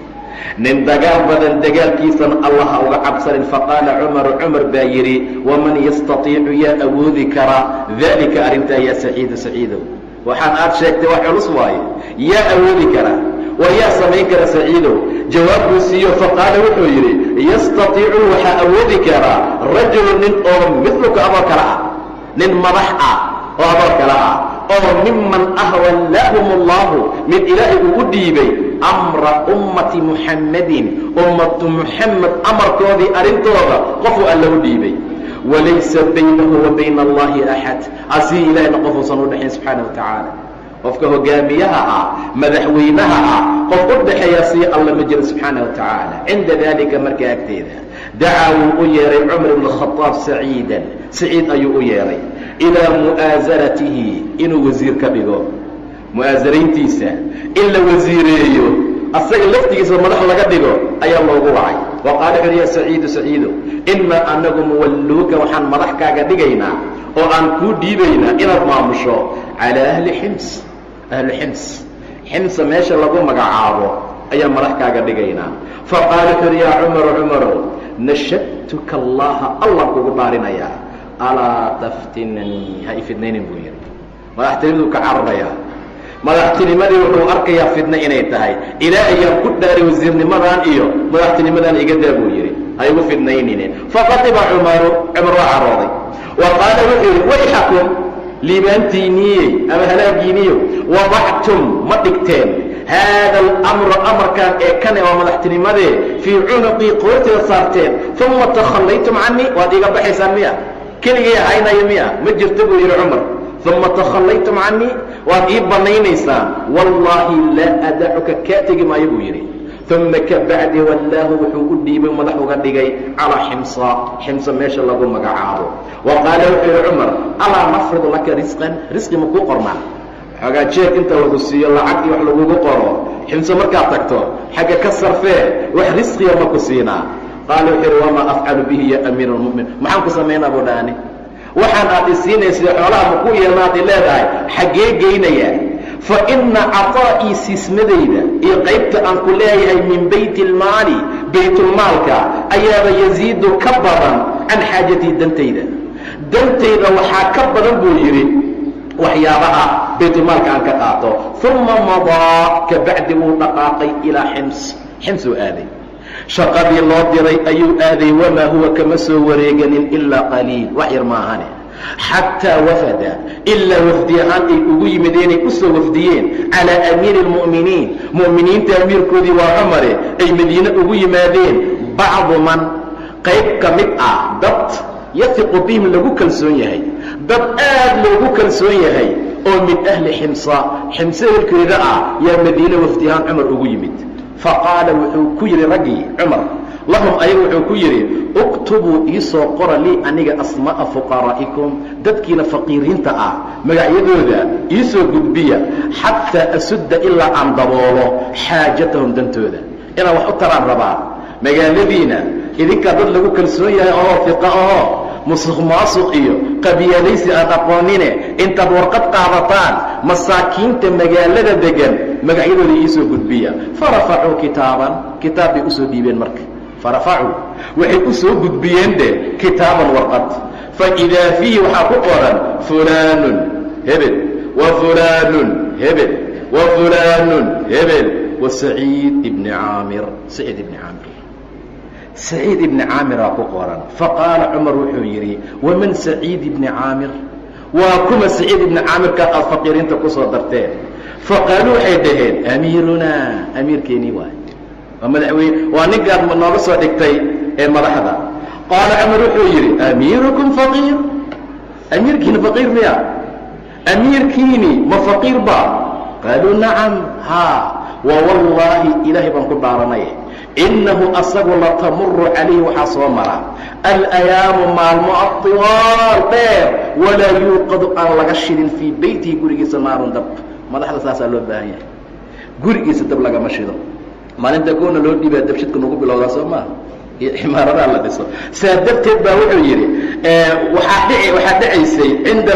Speaker 1: nin dagaal badan dagaalkiisana allah ha uga cabsanin faqaala cumar baa yidhi waman yastatiicu yaa awoodi karaa daalika arrintaa yaa saciidow waxaan aad sheegtay wax culus waaye yaa awoodi karaa war yaa samayn kara saciidow jawaabkuu siiyo faqaala wuxuu yidhi yastatiicu waxaa awoodi karaa rajulu nin oo midluka adoo kale ah nin madax ah oo adoo kale ah oo miman ahwallaahum allahu mid ilaahay ugu dhiibay amra ummati muxammadin ummatu muxamed amarkoodii arrintooda qofuu alla u dhiibay walaysa baynahu wa bayna allahi axad asii ilaahayna qofuusan u dhaxayn subxaana wa tacaala qofka hogaamiyaha ah madaxweynaha ah qof u dhaxeeya sii alla ma jiro subxaana wa tacaala cinda dalika markaa agteeda dacaa wuu u yeehay cumar ibn khadaab saciid ayuu u yeehay ilaa mu'aasaratihi inuu wasiir ka dhigo mu'aasarayntiisa in la wasiireeyo asaga laftigiisa madax laga dhigo ayaa loogu wacay wa qaala wuxuuhi yaa saciidow innaa anagu muwalluuka waxaan madax kaaga dhigaynaa oo aan kuu dhiibaynaa inaad maamusho calaa ahli ximsa meesha lagu magacaabo ayaa madax kaaga dhigaynaa faqaala wuxu uhi yaa cumarow nashadtuka allaha allah kugu dhaarinayaa alaa taftinanii ha ifidnaynin buu yidhi madaxtinimaduu ka cararayaa madaxtinimadii wuxuu arkayaa fidna inay tahay ilaahayaan ku dhaaray wasiirnimadan iyo madaxtinimadan iga daa buu yidhi ha igu fidnaynine faqadiba cumar waa carooday wa qaala wuxuu yidhi wayxakum liibaantiinniye ama halaagiiniyo wadactum ma dhigteen haada alamra amarkaan ee kane waa madaxtinimadee fii cunuqii qoorteeda saarteen uma takhallaytum canii waad iiga baxaysaan miya keligay haynaya miya ma jirta buu yidhi cumar uma takhallaytum canii waad ii bannaynaysaan wallaahi laa adacuka kaa tegi maayo buu yidhi uma kabacdi wallaahu wuxuu u dhiibay madax uga dhigay calaa ximsa meesha lagu magacaabo wa qaala wuxuu yidhi cumar alaa nafridu laka risqan risqi ma kuu qornaa xoogaa jeeg inta lagu siiyo lacag iyo wax lagugu qoro ximse markaad tagto xagga ka sarfee wax risqiya ma ku siinaa qaala wuxuu yidhi wamaa afcalu bihi ya amiira almu'min maxaan ku samaynaa buu dhaani waxaan aad isiinaysa xoolaha ma ku yeelnaad i leedahay xaggee geynayaa fa ina caطaa'ii siismadayda iyo qaybta aan ku leeyahay min bayti ilmaali baytulmaalka ayaaba yasiidu ka badan can xaajatii dantayda waxaa ka badan buu yidhi waxyaabaha baytulmaalka aan ka qaato uma madaa kabacdi wuu dhaqaaqay ilaa ximsuu aaday shaqadii loo diray ayuu aaday wamaa huwa kama soo wareeganin ilaa qaliil wax yar maahane xataa wafada ilaa wafdi ahaan ay ugu yimideenay u soo wafdiyeen calaa amiiri اlmu'miniin mu'miniinta amiirkoodii waa cumare ay madiine ugu yimaadeen bacdu man qayb ka mid ah dad yafiqu bihim lagu kalsoon yahay dad aad loogu kalsoon yahay oo min ahli ximsa ehelkeeda ah yaa madiine wafdi ahaan cumar ugu yimid faqaala wuxuu ku yidhi raggii cumar lahum ayaga wuxuu ku yidhi uktubuu iisoo qora lii aniga asmaa'a fuqaraa'ikum dadkiina faqiiriinta ah magacyadooda iisoo gudbiya xataa asudda ilaa aan daboolo xaajatahum dantooda inaan wax u taraan rabaa magaaladiina idinkaa dad lagu kalsoon yahay oo fiqa ahoo musuq maasuq iyo qabiyaalaysi aan aqoonine intaad warqad qaadataan masaakiinta magaalada degan magacyadooda iisoo gudbiya farafacuu kitaaban kitaab bay usoo dhiibeen marka farafacuu waxay u soo gudbiyeen de kitaaban warqad faidaa fiihi waxaa ku qoran fulaanun hebel wa fulaanun hebel wa fulaanun hebel wa saciid ibni caamir saciid ibni caamiraa ku qoran faqaala cumar wuxuu yidhi waman saciid ibni caamir waa kuma saciid ibni caamirka aad faqiiriinta ku soo darteen faqaaluu waxay dhaheen amiirunaa amiirkeenii waay waa madaxweyne waa ninkaad nooga soo dhigtay ee madaxda qaala cumar wuxuu yidhi amiirukum faqiir amiirkiina faqiir miya amiirkiini ma faqiir ba qaaluu nacam haa wawallaahi ilaahay baan ku dhaaranay innahu asagu latamuru calayhi waxaa soo mara alayaamu maalmo adiwaal dheer walaa yuuqadu aan laga shidin fii beytihi gurigiisa naarun dab madaxda saasaa loo baahan yahay gurigiisa dab lagama shido maalinta goona loo dhiibaa dabshidka nagu bilowdaa soo maaha iyo ximaaradaa la dhiso saa darteed baa wuxuu yidhi waxaa dhacaysay cinda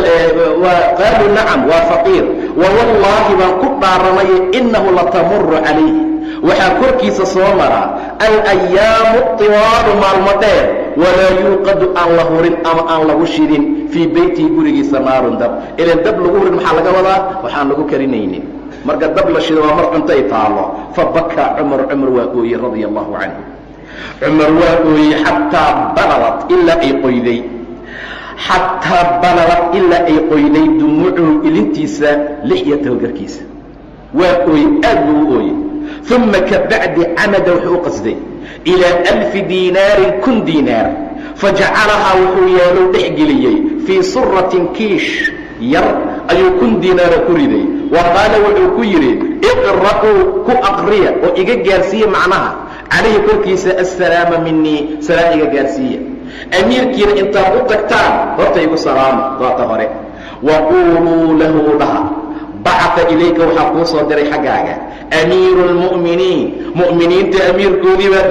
Speaker 1: qaaluu nacam waa faqiir wawallaahi baan ku dhaaranay innahu latamuru calayhi waxaa korkiisa soo mara alayaamu tiwaalu maalmo dheer walaa yuuqadu aan la hurin ama aan lagu shidin fii beytihi gurigiisa naarun dab ilan dab lagu hurin maxaa laga wadaa waxaan lagu karinaynin marka dab la shido waa mar cunto ay taalo fabakaa cumar waa ooyey radia allahu canhu cumar waa ooyey xataa baladat ilaa ay qoyday dumuucuhu ilintiisa lixyatahu garkiisa waa ooyey aad buu u ooyey uma kabacdi camada wuxuu u qasday ilaa 1000 diinaarin 1000 diinaar fajacalahaa wuxuu yeelou dhex geliyey fii suratin kiish yar ayuu 1000 diinaara ku riday wa qaala wuxuu ku yidhi iqra'uu ku aqriya oo iga gaarsiiya macnaha calayhi korkiisa assalaama minii salaam iga gaarsiiya amiirkiina intaad u tagtaan horta igu salaama waata hore waquuluu lahu dhaha bacata ilayka waxaa kuu soo diray xaggaaga amiiru lmu'miniin mu'miniinta amiirkoodii baa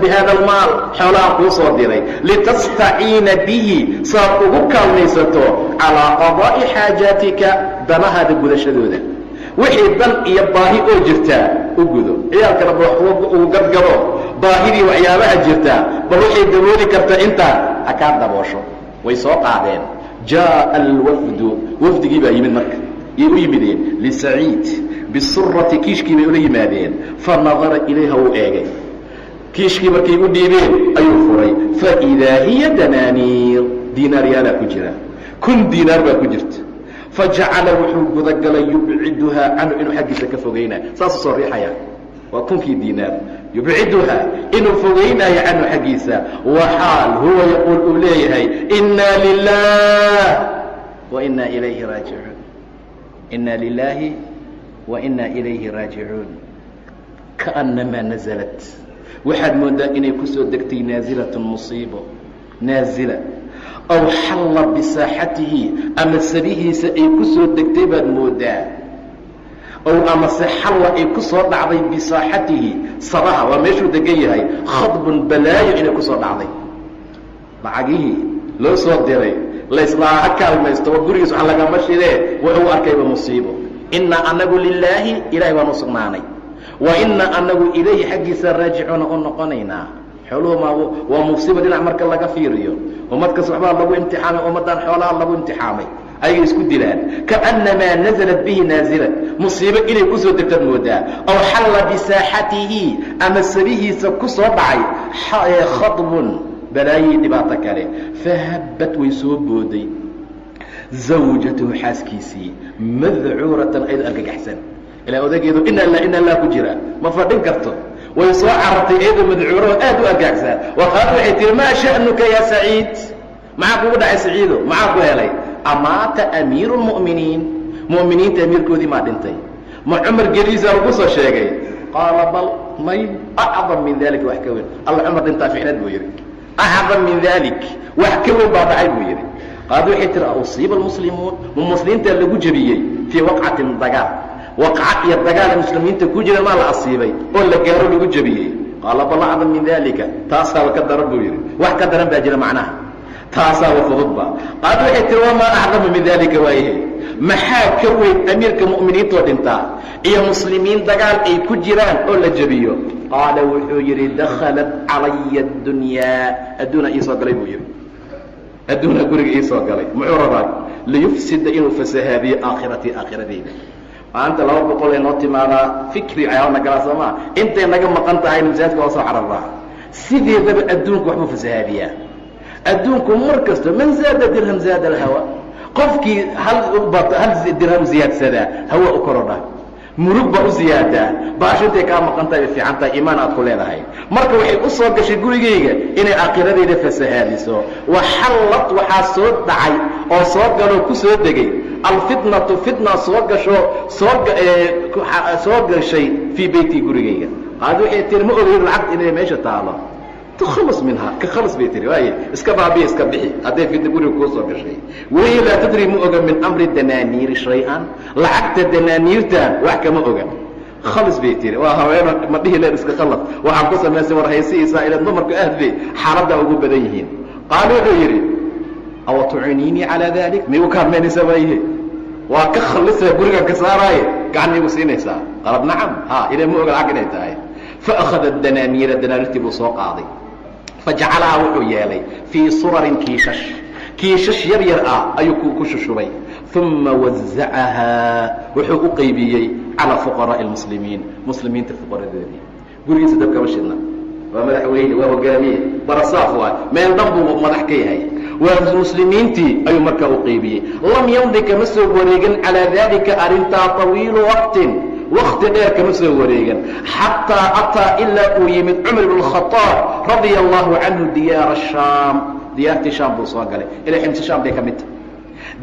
Speaker 1: bihada almaal xoolaha kuu soo diray litastaciina bihi saad ugu kaalmaysato calaa qadaa'i xaajaatika danahaada gudashadooda wixii dan iyo baahi oo jirtaa u gudo ciyaalkana ba uu gadgado baahidii waxyaabaha jirtaa bal waxay dabooli karta intaa ha kaa daboosho way soo qaadeen jaa'a alwafdu wafdigii baa yimid marka yay u yimideen lisaciid bisurati kiishkii bay ula yimaadeen fanadara ilayha wuu eegay kiishkii markay u dhiibeen ayuu furay faidaa hiya danaaniir diinaar yaalaa ku jira 1000 diinaar baa ku jirta fajacala wuxuu gudagalay yubciduhaa canhu inuu xaggiisa ka fogeynaayo saasuu soo riixaya waa kunkii diinaar yubciduhaa inuu fogeynayo canhu xaggiisa waxaal huwa yaquul uu leeyahay inaa lilah wa inaa ilayhi raajicuun inaa lilaahi wa inaa ilayhi raajicuun kaannamaa naزlat waxaad moodaa inay ku soo degtay naazilatun musiibo naazila aw xalla bisaaxatihi ama sarihiisa ay ku soo degtay baad moodaa ow amase xalla ay ku soo dhacday bisaaxatihi saraha waa meeshuu degan yahay khadbun balaayo inay ku soo dhacday lacagihii loo soo diray layslaaha kaalmaysto waa gurigiis waxa lagama shidee wuxuu arkayba musiibo inaa anagu lilaahi ilahay baan u sugnaanay wa inaa anagu ilayhi xaggiisa raajicuuna u noqonaynaa xooluhu waa musiibo dhinac marka laga fiiriyo ummad kas waxbaa lagu imtixaamay ummaddan xoolaha lagu imtixaamay ayay isku dilaan kaannamaa naزlat bihi naazila musiibo inay ku soo degtaad moodaa aw xalla bisaaxatihi ama sarihiisa ku soo dhacay khadbun balaayii dhibaato kale fahabbat way soo booday zawjatuhu xaaskiisii madcuuratan ayadoo argagaxsan ilaa odageedu ina laa ku jira ma fadhin karto way soo carartay iyadoo madcuuro aad u argagaxsan waqaalad waxay tihi maa sha'nuka yaa saciid maxaa kugu dhacay saciido maxaa ku helay amaata amiiru lmu'miniin mu'miniinta amiirkoodii maa dhintay ma cumar geliisa lagu soo sheegay qaala bal may acdam min dalik wax ka weyn alla cumar dhintaa ficnad buu yidhi acdam min dalik wax ka weyn baa dhacay buu yidhi qaad waxay tihi usiiba almuslimuun muslimiinta lagu jebiyey fii waqcatin dagaal waqca iyo dagaala muslimiinta ku jira maa la asiibay oo la gaaro lagu jebiyey qaala bal acdam min dalika taasaaba ka daran buu yidhi wax ka daran baa jira macnaha taasaaba fududba qaad waxay tihi wamaa acdamu min dalika waayahe maxaa ka weyn amiirka mu'miniintoo dhintaa iyo muslimiin dagaal ay ku jiraan oo la jebiyo qaala wuxuu yidhi dakhalat calaya addunyaa adduuna ii soo galay buu yidhi adduuna guriga ii soo galay muxuu rabaa liyufsida inuu fasahaadiyo aakhiratii aakhiradeyda maanta 200 ee noo timaadaa fikri ayaana galaa soomaa intay naga maqan tahay masaajidka waa soo cararraa sideedaba adduunku waxbuu fasahaadiyaa adduunku mar kasta man zaada dirham zaada alhawa qofkii hal dirham ziyaadsadaa hawa u korodha murug baa u ziyaadaa baasho intay kaa maqan tahay bay fiican tahay iimaan aad ku leedahay marka waxay u soo gashay gurigayga inay aakhiradeyda fasahaadiso waxallad waxaa soo dhacay oo soo galoo ku soo degay alfitnatu fitna soo gasho soo gashay fii beyti gurigayga qaad waxay tiri ma ogeyn lacag inay meesha taalo تخلص منها كخلص بيتري واي اسكبابي اسكبحي هذا في دبوري كوسو بشيء وهي لا تدري مؤجم من امر الدنانير شيئا لعقت الدنانير تان وحكم مؤجم خلص بيتري وهاوينا ما به لا اسك خلص waxaan ku sameeyay war haysiisa ila dumarka ahdi xarada ugu badan yihiin qaaluu yiri aw tu'inini ala dhalik mi ukaameen sabayhi waa ka khalisa guriga ka saaraay gacan igu siinaysa qalab nacam ila mu'jam aqinay tahay fa akhadha ad-dananir danarti bu soo qaaday فجعلها وحو يالي في صرر كيشش يرير أيكو كششبي ثم وزعها وحو قيبيي على فقراء المسلمين مسلمين الفقراء ذلك قولي سدبك وشدنا ومدحوين وهو قامين برصافوا ما ينضبوا مدحكيها والمسلمين تي أي مركا قيبيي لم يمضي كمسر وريقا على ذلك أرنتا طويل وقت دير كمسر وريقا حتى أتى إلا أيمد عمر بن الخطاب رضي الله عنه ديار الشام ديار الشام بوصاقلي إلى حمس الشام دي كمت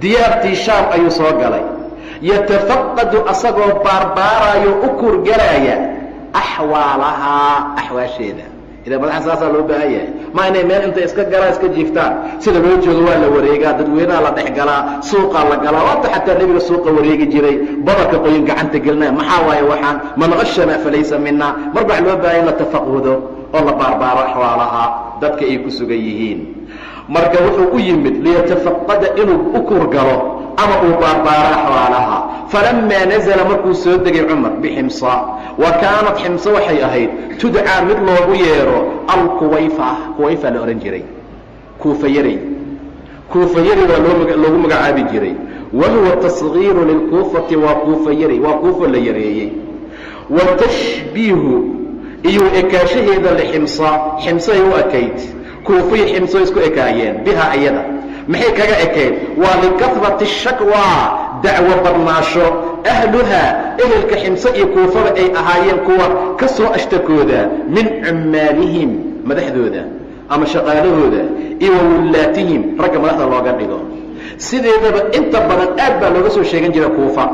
Speaker 1: ديار الشام أي صاقلي يتفقد أصغر باربارا يؤكر قرايا أحوالها أحواشيدا إذا بدأ حساسا لو بهاية ما إنه مين أنت إسكا قرا إسكا جيفتان سيدا لو جوغوا لوريقا دادوينا لا تحقلا سوقا لقلا وانت حتى نبي السوق وريقي جيري بركة قيم قعنت قلنا محاواي وحان من غشنا فليس منا مربع لو بهاية لتفقهدو والله باربارا أحوالها دادك إيكو سوغيهين مركا وحو يمد ليتفقد إنه أكر قرا أما باربارا أحوالها فلما نزل مركو سودق عمر بحمصة وكانت حمصة وحي أهيد تدعى مثل غيره الكويفة لأورنجري كوفيري ولو مقعابي جري وهو التصغير للكوفة وكوفيري وكوفة ليري والتشبيه إيو إكاشه إذا حمصة يو أكيد كوفي حمصة يسكو إكايين بها أيضا maxay kaga ekeed waa likafrat الshakwa dacwo badnaasho ahluhaa ehelka ximse iyo kuufada ay ahaayeen kuwa ka soo ashtakooda min cummaalihim madaxdooda ama shaqaalahooda iyo wawillaatihim ragga madaxda looga dhigo sideedaba inta badan aad baa looga soo sheegan jira kuufa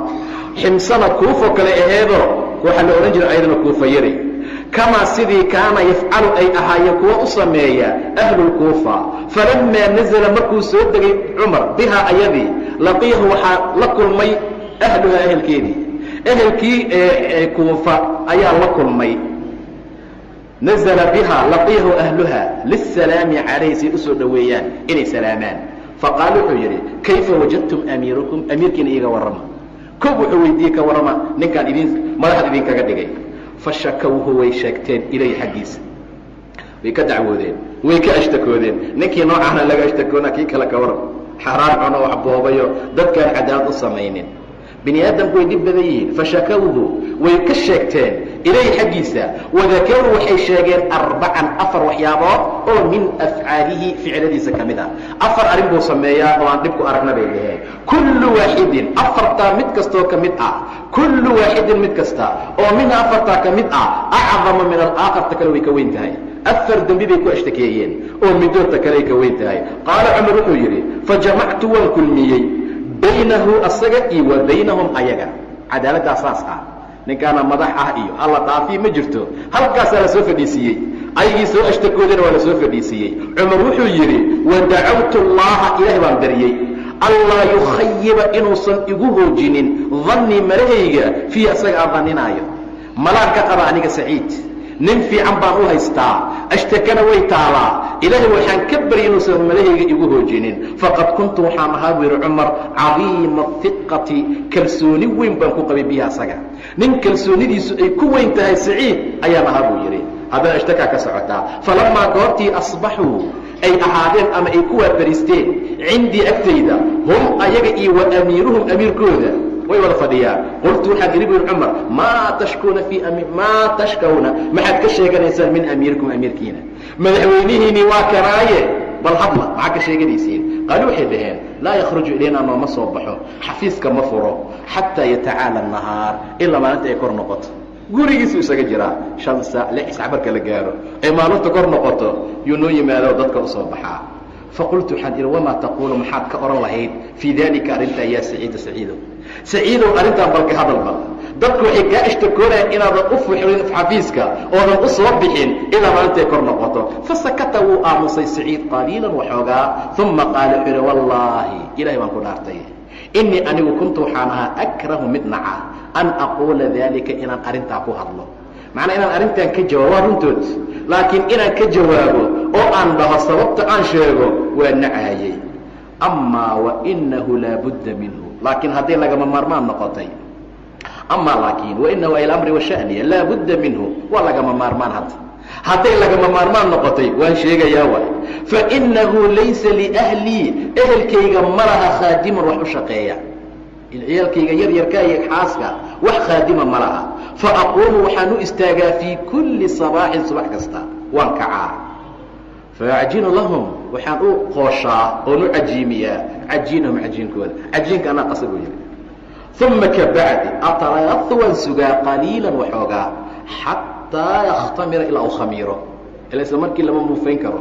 Speaker 1: ximsana kuufo kale aheedoo waxaa la odhan jira ayadana kuufa yari kamaa sidii kaana yafcalu ay ahaayeen kuwa u sameeya ahlulkuufa falamaa nazala markuu soo degay cumar bihaa ayadii laqiyahu waxaa la kulmay ahluhaa ehelkii kuufa ayaa la kulmay nazala bihaa laqiyahu ahluhaa lisalaami calayhi say u soo dhoweeyaan inay salaamaan faqaala wuxuu yidhi kayfa wajadtum amiirakum amiirkiina iiga warrama koob wuxuu weydiiyey ka warrama ninkaan madaxda idinkaga dhigay fashakawhu way sheegteen ilayhi xaggiisa way ka dacwoodeen way ka ashtakoodeen ninkii noocaana laga ashtakoona kii kale ka waran xaaraan cuno wax boobayo dadkaan cadaalad u samaynin bini aadamku way dhib badan yihiin fashakawhu way ka sheegteen ilayhi xaggiisa wadakaruu waxay sheegeen 4 waxyaabood oo min afcaalihi ficiladiisa ka mid ah 4 arrin buu sameeyaa oo aan dhib ku aragna bay dhaheen kullu waaxidin 4taa mid kastoo ka mid ah kullu waaxidin mid kasta oo minha 4taa ka mid ah acdama min alaakarta kale way ka weyn tahay 4 dembi bay ku ashtakeeyeen oo midoodta kale ay ka weyn tahay qaala cumar wuxuu yidhi fajamactu waan kulmiyey baynahu asaga iyo wa baynahum ayaga cadaaladdaa saas ah ninkaana madax ah iyo alla dhaafiye ma jirto halkaasaa la soo fadhiisiiyey ayagii soo ashtakoodana waa la soo fadhiisiiyey cumar wuxuu yidhi wadacawtu allaha ilaahay baan daryey allaa yukhayiba inuusan igu hoojinin dannii malahayga fiihi asaga aan danninaayo malaan ka qaba aniga saciid nin fiican baan u haystaa ashtakana way taalaa ilaahay waxaan ka baryay inuusan malahayga igu hoojinin faqad kuntu waxaan ahaa buu yidhi cumar cadiima hiqati kalsooni weyn baan ku qabay bihi asaga nin kalsoonidiisu ay ku weyn tahay saciid ayaan ahaa buu yidhi haddana ashtakaa ka socotaa falamaa goortii asbaxuu ay ahaadeen ama ay ku waabariisteen cindii agtayda hum ayaga iyo wa amiiruhum amiirkooda way wada fadhiyaan qultu waxaan idhi bui cumar maa tashkawna maxaad ka sheeganaysaan min amiirikum amiirkiina madaxweynihiinii waa kanaaye bal hadla maxaad ka sheeganaysiin qaalu waxay dhaheen laa yakhruju ilaynaa nooma soo baxo xafiiska ma furo xataa yatacaala nahaar ilaa maalinta ay kor noqoto gurigiisu isaga jiraa 5 saac 6 saac marka la gaaro ay maalinta kor noqoto yuu noo yimaado dadka u soo baxaa faqultu waxaan idhi wamaa taquulu maxaad ka oran lahayd fii daalika arrintaa yaa saciidow arrintaan balka hadalba dadku waxay kaa ashtakoonayaan inaadan u fuxrin xafiiska oodan u soo bixin ilaa maalintay kor noqoto fasakata wuu aamusay saciid qaliilan waxoogaa uma qaala wuxuu yidhi wallaahi ilahay baan ku dhaartay innii anigu kuntu waxaan ahaa akrahu mid naca an aquula daalika inaan arrintaa ku hadlo macnaa inaan arrintan ka jawaabo waa runtood laakiin inaan ka jawaabo oo aan dhaho sababta aan sheego waa nacaayey amaa wainahu laa budda minhu laakiin hadday lagama maarmaan noqotay amaa laakiin wainahu ay lamri washaniya laa budda minhu waa lagama maarmaan hadday lagama maarmaan noqotay waan sheegayaa waay fainahu laysa liahlii ehelkayga ma laha khaadiman wax u shaqeeya ciyaalkayga yaryarka iyo xaaska wax khaadima ma laha faaquumu waxaan u istaagaa fii kulli sabaaxin subax kasta waan kacaa faacjinu lahum waxaan u qooshaa oon u cajiimiyaa cajiinahum cajiinkooda cajiinka anaa qasagu yiri uma kabacdi atarayatu waan sugaa qaliilan waxoogaa xataa yakhtamira ilaa uu khamiiro ila isla markii lama muufayn karo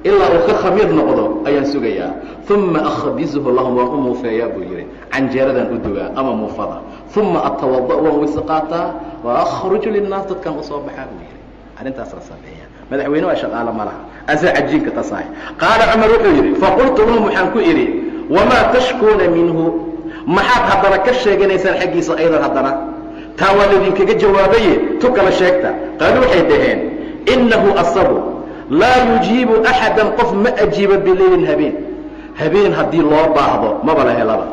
Speaker 1: ilaa uu ka khamiir noqdo ayaan sugayaa uma akhbisuhu lahum waan u muufeeyaa buu yidhi canjeeradaan u dugaa ama muufada uma atawada waan weyse qaataa wa akhruju linnaas dadkaan usoo baxaa buu yidhi arrintaas la sameeya madaxweyne waa shaqaalo ma laha asaa cajiinka tasaay qaala cumar wuxuu yidhi faqultu lahum waxaan ku idhi wamaa tashkuuna minhu maxaad haddana ka sheeganaysaan xaggiisa aydan haddana taa waa laydinkaga jawaabaye tu kala sheegta qaalu waxay dhaheen innahu asagu laa yujiibu axadan qof ma ajiibo bilaylin habeen haddii loo baahdo maba la helaba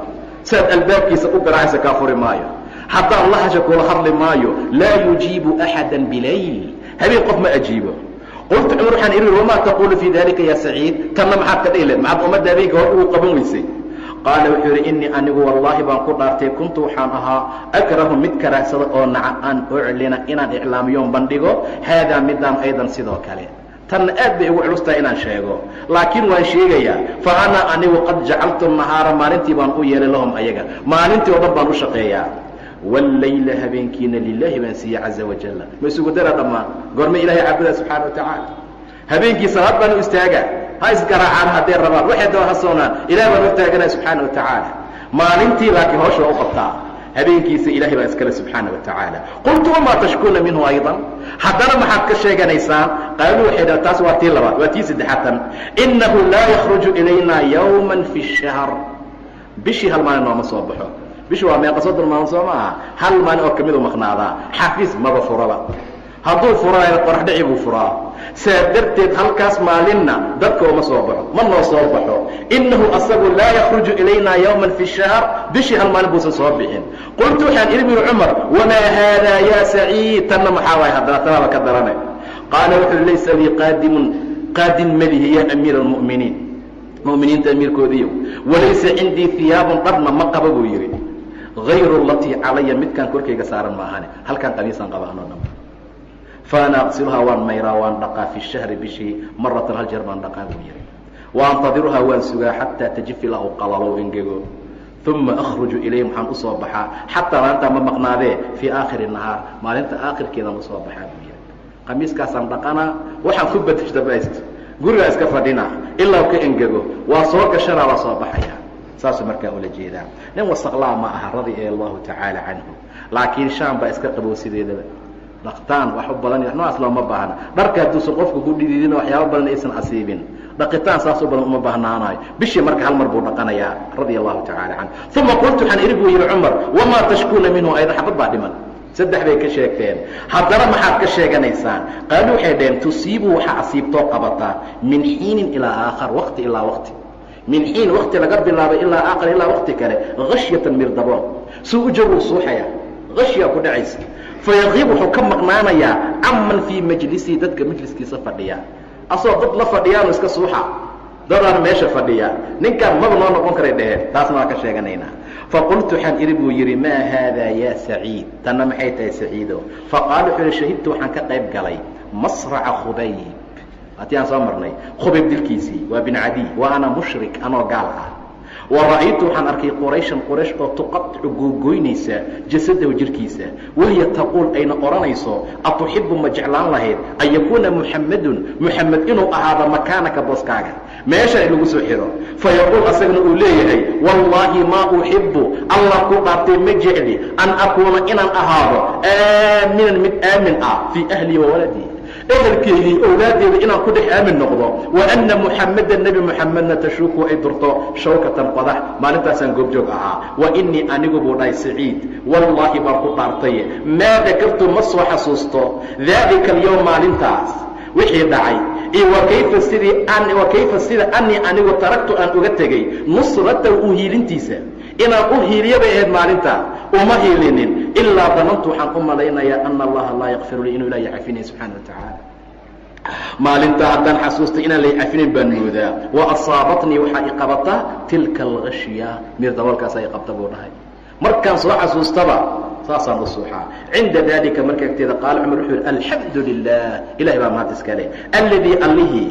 Speaker 1: saad albaabkiisa u garaacaysa kaa furi maayo haddaan la hasha kula hadli maayo laa yujiibu axadan bilayl habeen qof ma ajiibo qultu cumar waxaan idhi wamaa taquulu fii dalika yaa saciid tanna maxaad ka dhihi leed maxaad ummadda habeenka hor ugu qaban weysay qaala wuxuu yidhi innii anigu wallaahi baan ku dhaartay kuntu waxaan ahaa akrahu mid karaagsada oo naca an uclina inaan iclaamiyoon bandhigo haadaa midaan aydan sidoo kale tanna aad bay ugu culustahay inaan sheego laakiin waan sheegayaa fa ana anigu qad jacaltu nahaara maalintii baan u yeelay lahum ayaga maalintii oo dhan baan u shaqeeyaa wallayla habeenkiina lilaahi baan siiye caza wajalla ma isugu dara dhammaan goorma ilaahay caabudaa subxaana watacaala habeenkii salaad baan u istaagaa ha isgaraacaan hadday rabaan waxay daba ha soonaan ilaah baan u taaganaa subxaana watacaala maalintii laakiin hawsha u qabtaa habeenkiisa ilahay baa iskale subxaana watacaala qultu wamaa tashkuuna minhu aydan haddana maxaad ka sheeganaysaan qaaluu waxay dhaha taas waa tii labaad waa tii saddexaatan innahu laa yakhruju ilayna yawman fi shahr bishii hal maalin nooma soo baxo bishu waa meeqa soddon maalin soo maaha hal maalin oo kamid u maqnaadaa xafiis maba furaba hadduu furaayo qorax dhici buu furaa saa darteed halkaas maalinna dadka uma soo baxo ma noo soo baxo innahu asagu laa yakhruju ilayna yawman fi shahr bishii hal maalin buusan soo bixin qultu waxaan idhi binu cumar wamaa haadaa yaa saciid tanna maxaa waay haddana tanaaba ka darane qaala wuxuu laysa lii qaadin malihi yaa amiira almu'miniin mu'miniinta amiirkoodiiyo walaysa cindii hiyaabun dharna ma qaba buu yidhi hayru latii calaya midkaan korkayga saaran maahane halkaan qamiisaan qaba anoo dhan faana aqsiluhaa waan mayraa waan dhaqaa fi shahri bishii maratan hal jeer baan dhaqaa buu yidhi waantadiruhaa waan sugaa xataa tajif ilaa u qalalow engego uma akhruju ilayhim waxaan u soo baxaa xataa maalintaa ma maqnaadee fii aakhiri nahaar maalinta aakhirkeedaan usoo baxaa buu yidhi qamiiskaasaan dhaqanaa waxaan ku badashtabayst gurigaa iska fadhina ilaa ka engego waa soo gashanaa waa soo baxaya saasuu markaa ula jeedaa nin wasaqlaa ma aha radia allahu tacaala canhu laakiin shaam baa iska qabow sideedaba dhaqtaan wax u badan noocaas looma baahna dharka hadduusan qofku ku dhididin waxyaabo badan aysan asiibin dhaqitaan saas u badan uma baahnaanayo bishii marka hal mar buu dhaqanayaa radia allahu tacaala canhu uma qultu waxaan idhi buu yidhi cumar wamaa tashkuuna minhu aydan xabad baa dhiman saddex bay ka sheegteen haddana maxaad ka sheeganaysaan qaalu waxay dhaheen tusiibu waxaa asiibtoo qabataa min xiinin ilaa aakhar waqti ilaa waqti min xiin waqti laga bilaabay ilaa aakhar ilaa waqti kale hashyatan mirdaboon suu u jawuu suuxaya hashyaa ku dhacaysa fayaqiib wuxuu ka maqnaanayaa caman fii majlisii dadka majliskiisa fadhiya asoo dad la fadhiyaanu iska suuxa dadaan meesha fadhiya ninkaan maba noo noqon karay dheheen taasna waa ka sheeganaynaa faqultu waxaan idhi buu yidhi maa haadaa yaa saciid tanna maxay tahay saciido faqaala wuxuu yihi shahidtu waxaan ka qayb galay masraca khubayb hatii aan soo marnay khubayb dilkiisii waa bin cadiy wa ana mushrik anoo gaal ah wara'aytu waxaan arkay qurayshan quraysh oo tuqaطicu googoynaysa jasadahu jirkiisa wahiya taquul ayna odhanayso atuxibu ma jeclaan lahayd an yakuuna muxamadun muxamed inuu ahaado makaanaka booskaaga meesha lagu soo xiro fayaquul asagana uu leeyahay wallaahi maa uxibu allah ku dhaartay ma jecli an akuuna inaan ahaado aaminan mid aamin ah fii ahlii wa waladii ehelkeygii owlaadeeda inaan ku dhex aamin noqdo wa anna muxameda nebi muxamedna tashuuku ay durto shawkatan qodax maalintaasaan goobjoog ahaa wa inii anigu buu dhahay saciid wallaahi baan ku dhaartay maa dakartu ma soo xasuusto daalika alyowm maalintaas wixii dhacay iyo wa kayfa sida anii anigu taragtu aan uga tegey nusratahu u hiilintiisa inaan u hiiliya bay ahayd maalintaa uma hiilinin ilaa danantu waxaan u malaynayaa ana allaha laa yakfiru lii inuu ilaah cafinaya subxaana watacaala maalintaa haddaan xasuustay inaan lay cafinayn baan moodaa wa asaabatnii waxaa i qabataa tilka alghashya mir daboolkaasa i qabta buu dhahay markaan soo xasuustaba saasaan u suuxaa cinda dalika marka agteeda qaala cumar wuxuu yihi alxamdu lilah ilahay baa mahad iska leh alladii allihii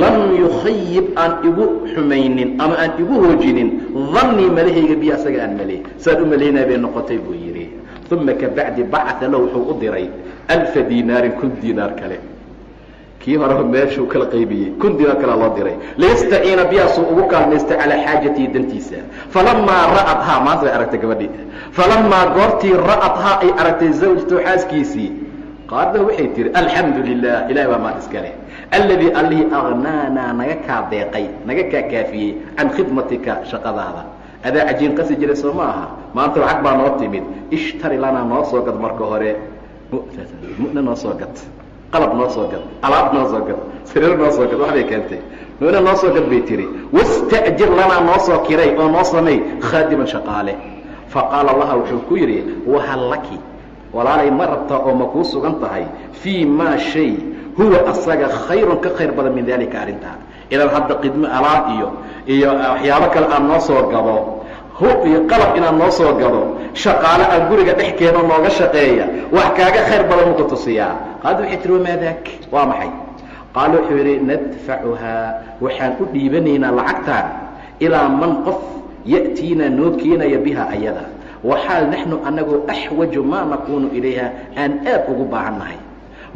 Speaker 1: lam yukhayib aan igu xumaynin ama aan igu hoojinin dannii malahayga biyo asaga aan maley saan u malaynaya bay noqotay buu yidhi uma kabacdi bacaa lahu wuxuu u diray 1000 diinaarin 1000 diinaar kale kii hore meeshuu kala qaybiyey 1000 diinaar kale loo diray liyastaciina biyaasuu ugu kaalmaysta calaa xaajatihi dantiisa falamaa ra'athaa maanta way aragtay gabadhii falamaa goortii ra'athaa ay aragtay zawjatu xaaskiisii qaadna waxay tihi alxamdu lilah ilahay baa mahad iska leh alladii allihii agnaanaa naga kaa deeqay naga kaa kaafiyey can khidmatika shaqadaada adaa cajiin qasi jiray soo ma aha maanta lacag baa noo timid ishtari lanaa noo soo gad marka hore mu'na noo soo gad qalab noo soo gad alaab noo soo gad sariir noo soo gad waxbay keentay mu'na noo soo gad bay tihi wasta'jir lanaa noo soo kiray oo noo samay khaadiman shaqaale faqaala allaha wuxuu ku yidhi wahal laki walaalay ma rabtaa oo ma kuu sugan tahay fii maa shay huwa asaga khayrun ka khayr badan min daalika arrintaa inaan hadda qidmo alaab iyo waxyaabo kale aan noo soo gado hub iyo qalab inaan noo soo gado shaqaale aan guriga dhex keeno nooga shaqeeya wax kaaga khayr badan muku tusiyaa qaad waxay tihi wamaa daak waa maxay qaala wuxuu yidhi nadfacuhaa waxaan u dhiibanaynaa lacagtaan ilaa man qof ya'tiinaa noo keenaya biha ayada waxaal naxnu annagoo axwaju maa nakuunu ilayha aan aad ugu baahannahay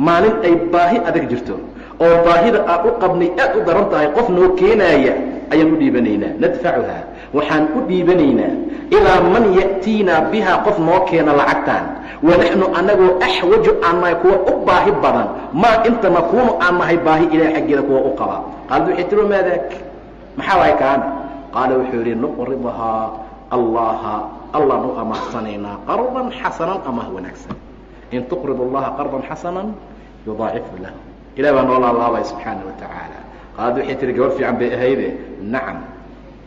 Speaker 1: maalin ay baahi adag jirto oo baahida aan u qabnay aad u daran tahay qof noo keenaaya ayaan u dhiibanaynaa nadfacuhaa waxaan u dhiibanaynaa ilaa man ya'tiinaa bihaa qof noo keena lacagtaan wanaxnu annagoo axwaju aan nahay kuwa u baahi badan maa inta nakuunu aan nahay baahi ilaah xaggeeda kuwa u qaba qaalad waxay tiri maadaak maxaa waay kaana qaala wuxuu yidhi nuqridahaa allaha allaan u amahsanaynaa qardan xasanan amah wanaagsan in tuqrid allaha qardan xasanan yudaacifu lahu ilah baa noo laalaabaya subxaana wa tacaala qaalad waxay tihi gabar fiican bay ahayde nacam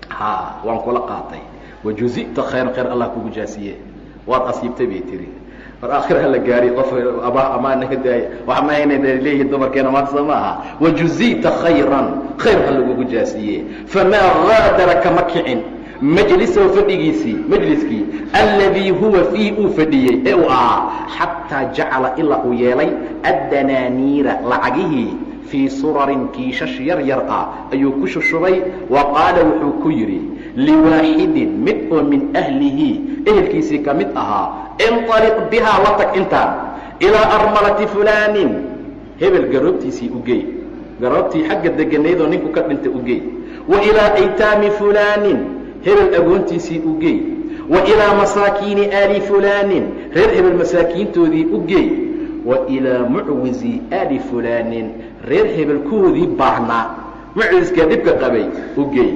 Speaker 1: haa waan kula qaatay wajuzita khayran khayr allah kugu jaasiye waad asiibtay bay tihi war aakhir hala gaari qof amaana ka daaya wax ma haynay leeyihiin dumarkeena maanta soo maaha wajuzita khayran khayr ha lagugu jaasiye famaa gaadara kama kicin majlisahu fadhigiisii majliskii alladii huwa fiihi uu fadhiyey ee uu ahaa xataa jacala ilaa uu yeelay addanaaniira lacagihii fii surarin kiishash yar yar ah ayuu ku shushubay wa qaala wuxuu ku yidhi liwaaxidin mid oo min ahlihi ehelkiisii ka mid ahaa inطaliq bihaa la tag intaan ilaa armalati fulaanin hebel garoobtiisii ugey garoobtii xagga deganaydoo ninku ka dhintay ugey wa ilaa aytaami fulaanin hebel agoontiisii ugey wa ilaa masaakiini aali fulaanin reer hebel masaakiintoodii ugey wa ilaa mucwizi aali fulaanin reer hebel kuwoodii baahnaa mucwiskaa dhibka qabay ugey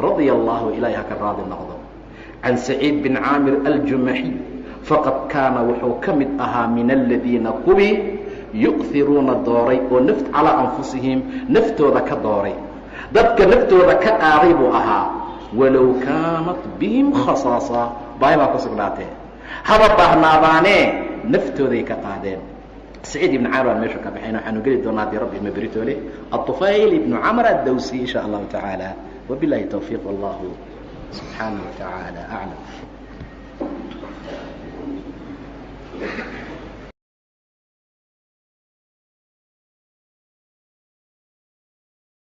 Speaker 1: radia allahu ilaahi haka raadi noqdo can saciid bin caamir aljumaxiy faqad kaana wuxuu ka mid ahaa min aladiina kuwii yu'hiruuna dooray oo calaa anfusihim naftooda ka dooray dadka naftooda ka qaaday buu ahaa walow kaanat bihim khasaasa baahi baa ku sugnaatee haba baahnaadaanee naftooday ka qaadeen saciid ibn camr aan meeshu ka baxayna waxaanu geli doonaa haddii rabbi maberitoole aطufayl ibnu camr addawsi in sha allahu tacaala wabilahi towfiiq wallahu subxaanaه wa tacaala aclam